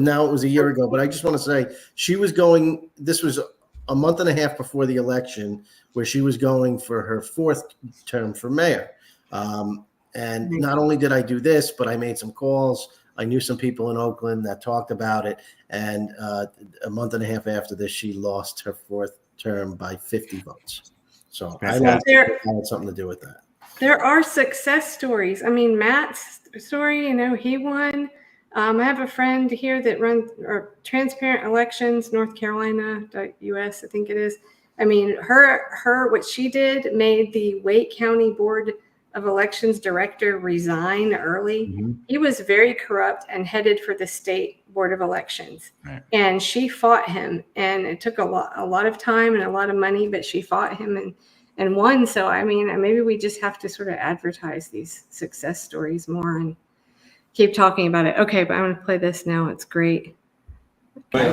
Speaker 6: now it was a year ago. But I just want to say, she was going. This was a month and a half before the election, where she was going for her 4th term for mayor. And not only did I do this, but I made some calls. I knew some people in Oakland that talked about it. And a month and a half after this, she lost her 4th term by 50 votes. So I had something to do with that.
Speaker 1: There are success stories. I mean, Matt's story, he won. I have a friend here that runs Transparent Elections, North Carolina.us, I think it is. I mean, what she did made the Wake County Board of Elections director resign early. Mm-hmm. He was very corrupt and headed for the state board of elections. Right. And she fought him, and it took a lot of time and a lot of money, but she fought him and won. So, I mean, maybe we just have to sort of advertise these success stories more and keep talking about it. Okay, but I'm going to play this now. It's great.
Speaker 12: Sorry.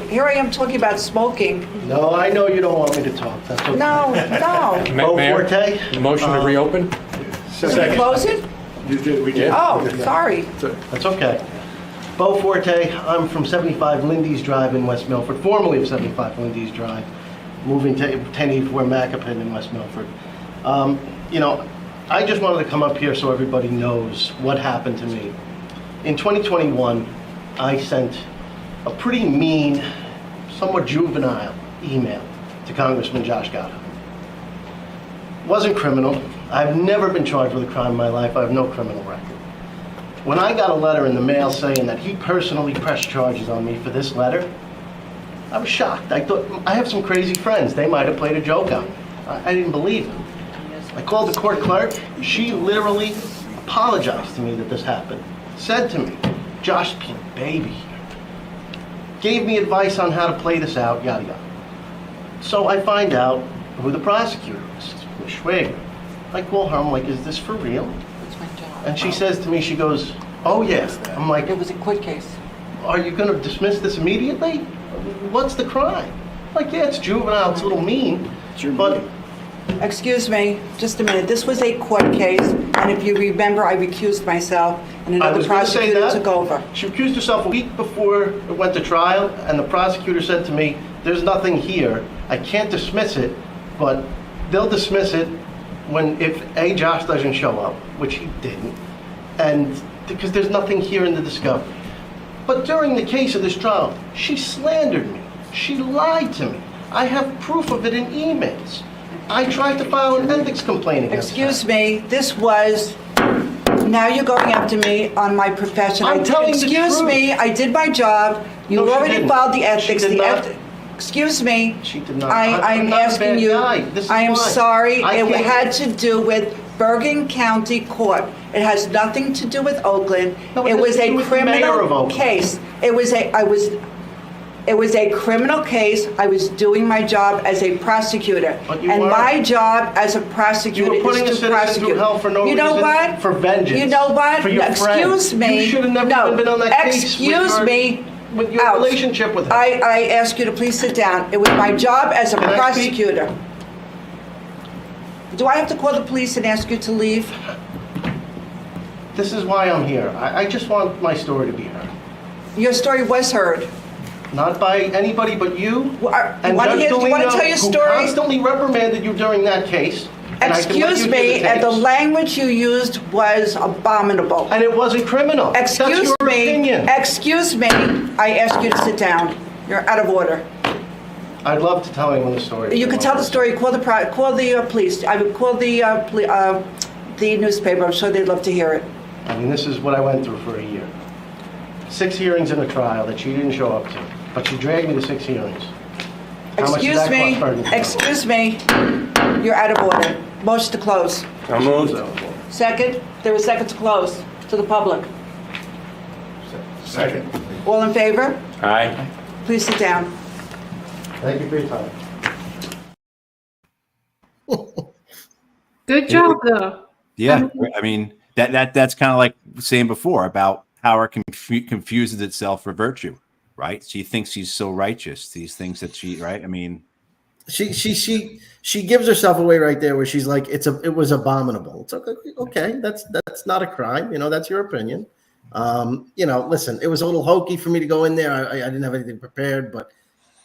Speaker 12: Here I am talking about smoking.
Speaker 3: No, I know you don't want me to talk. That's okay.
Speaker 12: No.
Speaker 3: Beau Forte?
Speaker 13: The motion to reopen?
Speaker 12: Did we close it?
Speaker 3: We did.
Speaker 12: Oh, sorry.
Speaker 3: That's okay. Beau Forte. I'm from 75 Lindy's Drive in West Milford, formerly of 75 Lindy's Drive.
Speaker 6: moving to 1084 Macapin in West Milford. You know, I just wanted to come up here so everybody knows what happened to me. In 2021, I sent a pretty mean, somewhat juvenile email to Congressman Josh Gatto. Wasn't criminal. I've never been charged with a crime in my life. I have no criminal record. When I got a letter in the mail saying that he personally pressed charges on me for this letter, I was shocked. I thought, I have some crazy friends. They might have played a joke on me. I didn't believe it. I called the court clerk. She literally apologized to me that this happened. Said to me, Josh, baby. Gave me advice on how to play this out, yada, yada. So I find out who the prosecutor is, Ms. Schwager. I call her, I'm like, is this for real?
Speaker 12: It's my job.
Speaker 6: And she says to me, she goes, oh yeah. I'm like,
Speaker 12: It was a quick case.
Speaker 6: are you gonna dismiss this immediately? What's the crime? Like, yeah, it's juvenile, it's a little mean, but
Speaker 12: Excuse me, just a minute. This was a court case, and if you remember, I recused myself, and
Speaker 6: I
Speaker 12: another
Speaker 6: was gonna say
Speaker 12: prosecutor
Speaker 6: that.
Speaker 12: took over.
Speaker 6: She accused herself a week before it went to trial, and the prosecutor said to me, there's nothing here. I can't dismiss it, but they'll dismiss it if Josh doesn't show up, which he didn't, and because there's nothing here in the discovery. But during the case of this trial, she slandered me. She lied to me. I have proof of it in emails. I tried to file an ethics complaint against her.
Speaker 12: Excuse me, this was, now you're going after me on my profession.
Speaker 6: I'm telling the
Speaker 12: Excuse
Speaker 6: truth.
Speaker 12: me, I did my job. You
Speaker 6: No, she
Speaker 12: already
Speaker 6: didn't.
Speaker 12: filed the ethics.
Speaker 6: She did not.
Speaker 12: Excuse me.
Speaker 6: She did not.
Speaker 12: I'm
Speaker 6: I'm not a
Speaker 12: asking
Speaker 6: bad
Speaker 12: you.
Speaker 6: guy. This is
Speaker 12: I am
Speaker 6: why.
Speaker 12: sorry.
Speaker 6: I
Speaker 12: It
Speaker 6: can't-
Speaker 12: had to do with Bergen County Court. It has nothing to do with Oakland.
Speaker 6: No, it
Speaker 12: It was
Speaker 6: has to do
Speaker 12: a
Speaker 6: with the mayor of
Speaker 12: criminal
Speaker 6: Oakland.
Speaker 12: case. It was a criminal case. I was doing my job as a prosecutor.
Speaker 6: But you
Speaker 12: And
Speaker 6: were.
Speaker 12: my job as a prosecutor
Speaker 6: You were putting a
Speaker 12: is to
Speaker 6: citizen
Speaker 12: prosecute.
Speaker 6: through hell for no
Speaker 12: You know
Speaker 6: reason,
Speaker 12: what?
Speaker 6: for vengeance.
Speaker 12: You know what?
Speaker 6: For your
Speaker 12: No,
Speaker 6: friend.
Speaker 12: excuse me.
Speaker 6: You should have never
Speaker 12: No.
Speaker 6: even been on that case
Speaker 12: Excuse me.
Speaker 6: with your
Speaker 12: Out.
Speaker 6: relationship with her.
Speaker 12: I ask you to please sit down. It was my job as a
Speaker 6: Can I speak?
Speaker 12: prosecutor. Do I have to call the police and ask you to leave?
Speaker 6: This is why I'm here. I just want my story to be heard.
Speaker 12: Your story was heard.
Speaker 6: Not by anybody but you and
Speaker 12: Want
Speaker 6: Judge
Speaker 12: to
Speaker 6: Galino,
Speaker 12: tell your
Speaker 6: who
Speaker 12: story?
Speaker 6: constantly reprimanded you during that case. And I can let
Speaker 12: Excuse
Speaker 6: you hear
Speaker 12: me, and the
Speaker 6: tapes.
Speaker 12: language you used was abominable.
Speaker 6: And it wasn't criminal.
Speaker 12: Excuse
Speaker 6: That's your
Speaker 12: me.
Speaker 6: opinion.
Speaker 12: Excuse me. I ask you to sit down. You're out of order.
Speaker 6: I'd love to tell anyone the story.
Speaker 12: You can tell the story. Call the police. I would call the newspaper. I'm sure they'd love to hear it.
Speaker 6: I mean, this is what I went through for a year. 6 hearings in a trial that she didn't show up to, but she dragged me to 6 hearings. How much does
Speaker 12: Excuse
Speaker 6: that
Speaker 12: me.
Speaker 6: cost Bergen County?
Speaker 12: Excuse me. You're out of order. Motion to close.
Speaker 6: I'll move.
Speaker 12: Second. There was second to close to the public.
Speaker 6: Second.
Speaker 12: All in favor?
Speaker 13: Aye.
Speaker 12: Please sit down.
Speaker 6: Thank you for your time.
Speaker 1: Good job, though.
Speaker 8: Yeah, I mean that's kind of like saying before about power confuses itself for virtue, right? She thinks she's so righteous. These things that she, right? I mean,
Speaker 6: She gives herself away right there, where she's like, it was abominable. It's okay. That's not a crime. You know, that's your opinion. You know, listen, it was a little hokey for me to go in there. I didn't have anything prepared, but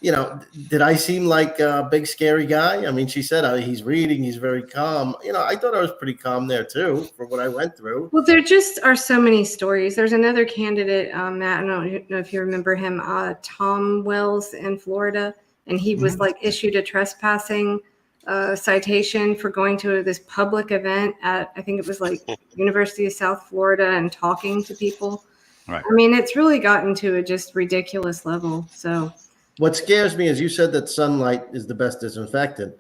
Speaker 6: you know, did I seem like a big scary guy? I mean, she said he's reading, he's very calm. You know, I thought I was pretty calm there too for what I went through.
Speaker 1: Well, there just are so many stories. There's another candidate, Matt, I don't know if you remember him, Tom Wells in Florida, and he was like issued a trespassing citation for going to this public event at, I think it was like University of South Florida, and talking to people.
Speaker 8: Right.
Speaker 1: I mean, it's really gotten to a just ridiculous level. So
Speaker 6: What scares me is you said that sunlight is the best disinfectant.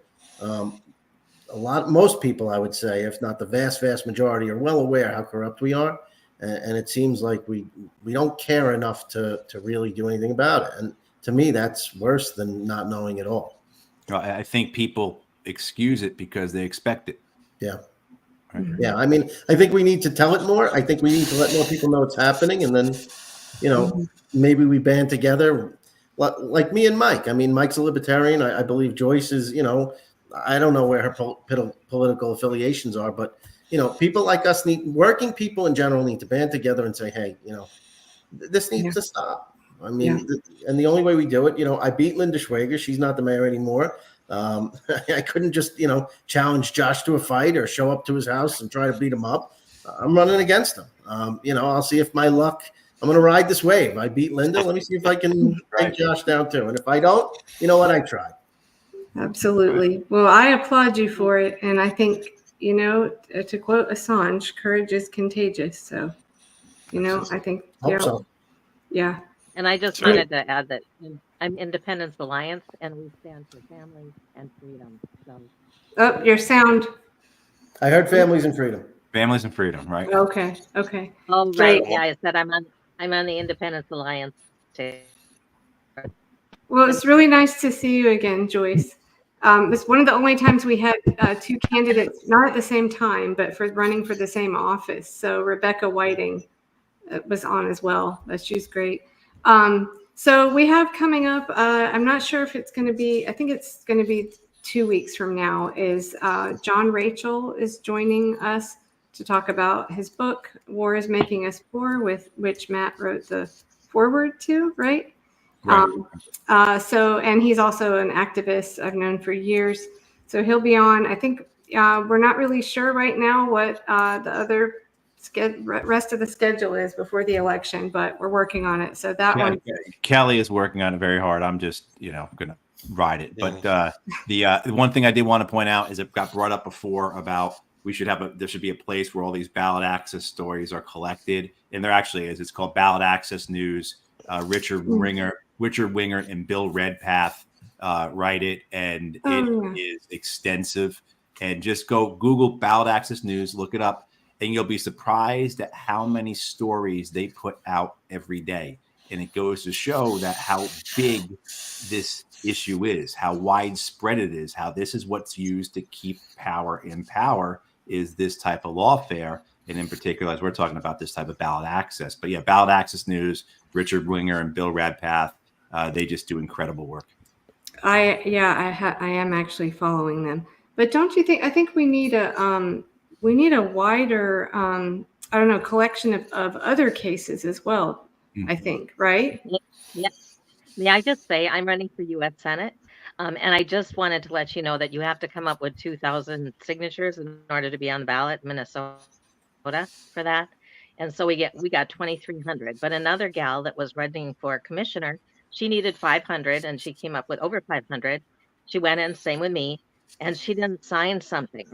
Speaker 6: Most people, I would say, if not the vast majority, are well aware how corrupt we are, and it seems like we don't care enough to really do anything about it. And to me, that's worse than not knowing at all.
Speaker 8: I think people excuse it because they expect it.
Speaker 6: Yeah.
Speaker 8: Right?
Speaker 6: Yeah. I mean, I think we need to tell it more. I think we need to let more people know it's happening, and then, you know, maybe we band together. Like me and Mike. I mean, Mike's a libertarian. I believe Joyce is, you know, I don't know where her political affiliations are, but, you know, people like us working people in general need to band together and say, hey, you know, this needs to stop. I mean, and the only way we do it, you know, I beat Linda Schwager. She's not the mayor anymore. I couldn't just, challenge Josh to a fight or show up to his house and try to beat him up. I'm running against him. I'll see if my luck. I'm going to ride this wave. I beat Linda. Let me see if I can take Josh down too. And if I don't, you know what? I tried.
Speaker 1: Absolutely. Well, I applaud you for it. And I think, to quote Assange, courage is contagious. So, I think,
Speaker 6: Hope so.
Speaker 1: Yeah.
Speaker 5: And I just wanted to add that I'm Independence Alliance, and we stand for family and freedom. So.
Speaker 1: Oh, your sound.
Speaker 6: I heard families and freedom.
Speaker 8: Families and freedom, right?
Speaker 1: Okay.
Speaker 5: Oh, right. Yeah, I said I'm on the Independence Alliance too.
Speaker 1: Well, it's really nice to see you again, Joyce. It's one of the only times we had two candidates, not at the same time, but for running for the same office. So Rebecca Whiting was on as well. She's great. So we have coming up, I'm not sure if it's going to be, I think it's going to be 2 weeks from now, is John Rachel is joining us to talk about his book, War is Making Us Poor, with which Matt wrote the foreword to, right? And he's also an activist I've known for years. So he'll be on. I think we're not really sure right now what the other rest of the schedule is before the election, but we're working on it. So that one.
Speaker 8: Kelly is working on it very hard. I'm just, going to ride it. But the one thing I did want to point out is it got brought up before about there should be a place where all these ballot access stories are collected. And there actually is. It's called Ballot Access News. Richard Winger and Bill Redpath write it, and it is extensive. And just go Google Ballot Access News, look it up, and you'll be surprised at how many stories they put out every day. And it goes to show that how big this issue is, how widespread it is, how this is what's used to keep power in power, is this type of lawfare. And in particular, as we're talking about, this type of ballot access. But yeah, Ballot Access News, Richard Winger and Bill Redpath, they just do incredible work.
Speaker 1: I am actually following them. But don't you think? I think we need a wider collection of other cases as well. Mm-hmm. I think, right?
Speaker 5: Yeah. May I just say I'm running for U.S. Senate, and I just wanted to let you know that you have to come up with 2,000 signatures in order to be on the ballot in Minnesota for that. And so we got 2,300. But another gal that was running for commissioner, she needed 500, and she came up with over 500. She went in, same with me, and she didn't sign something.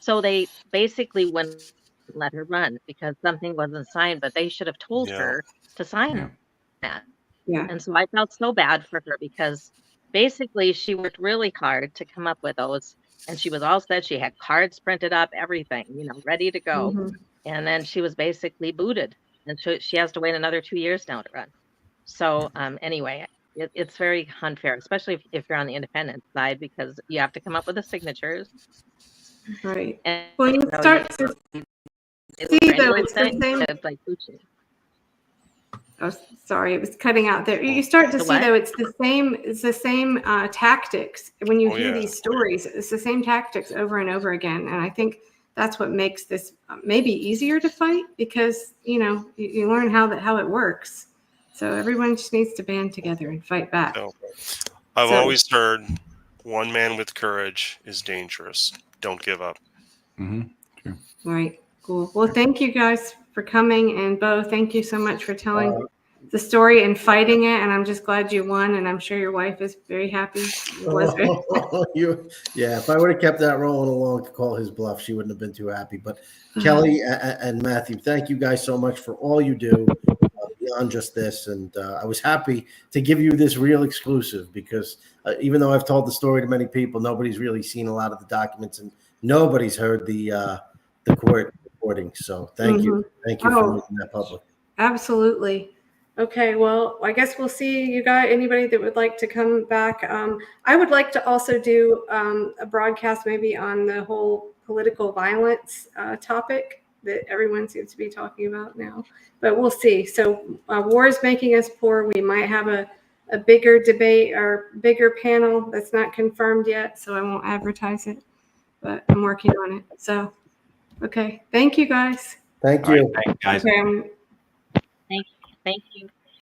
Speaker 5: So they basically wouldn't let her run because something wasn't signed, but they should have told her to sign that.
Speaker 1: Yeah.
Speaker 5: And so I felt so bad for her because basically she worked really hard to come up with those. And she was all set. She had cards printed up, everything, ready to go. Mm-hmm. And then she was basically booted. And so she has to wait another 2 years now to run. So anyway, it's very unfair, especially if you're on the independent side, because you have to come up with the signatures.
Speaker 1: Right.
Speaker 5: And,
Speaker 1: well, you start to see, though, it's the same. Oh, sorry, it was cutting out there. You start to see, though, it's the same tactics. When you hear these stories, it's the same tactics over and over again. And I think that's what makes this maybe easier to fight, because, you learn how it works. So everyone just needs to band together and fight back.
Speaker 7: So, I've always heard one man with courage is dangerous. Don't give up.
Speaker 8: Mm-hmm. True.
Speaker 1: Right. Cool. Well, thank you guys for coming, and Beau, thank you so much for telling the story and fighting it. And I'm just glad you won, and I'm sure your wife is very happy.
Speaker 6: If I would have kept that rolling along to call his bluff, she wouldn't have been too happy. But Kelly and Matthew, thank you guys so much for all you do beyond just this. And I was happy to give you this real exclusive, because even though I've told the story to many people, nobody's really seen a lot of the documents, and nobody's heard the court recording. So thank you for making that public.
Speaker 1: Absolutely. Okay, well, I guess we'll see you guys. Anybody that would like to come back. I would like to also do a broadcast maybe on the whole political violence topic that everyone seems to be talking about now, but we'll see. So war is making us poor. We might have a bigger debate or bigger panel that's not confirmed yet, so I won't advertise it, but I'm working on it. So, okay. Thank you, guys.
Speaker 6: Thank you.
Speaker 8: All right, thanks, guys.
Speaker 1: Okay,
Speaker 5: Thank you.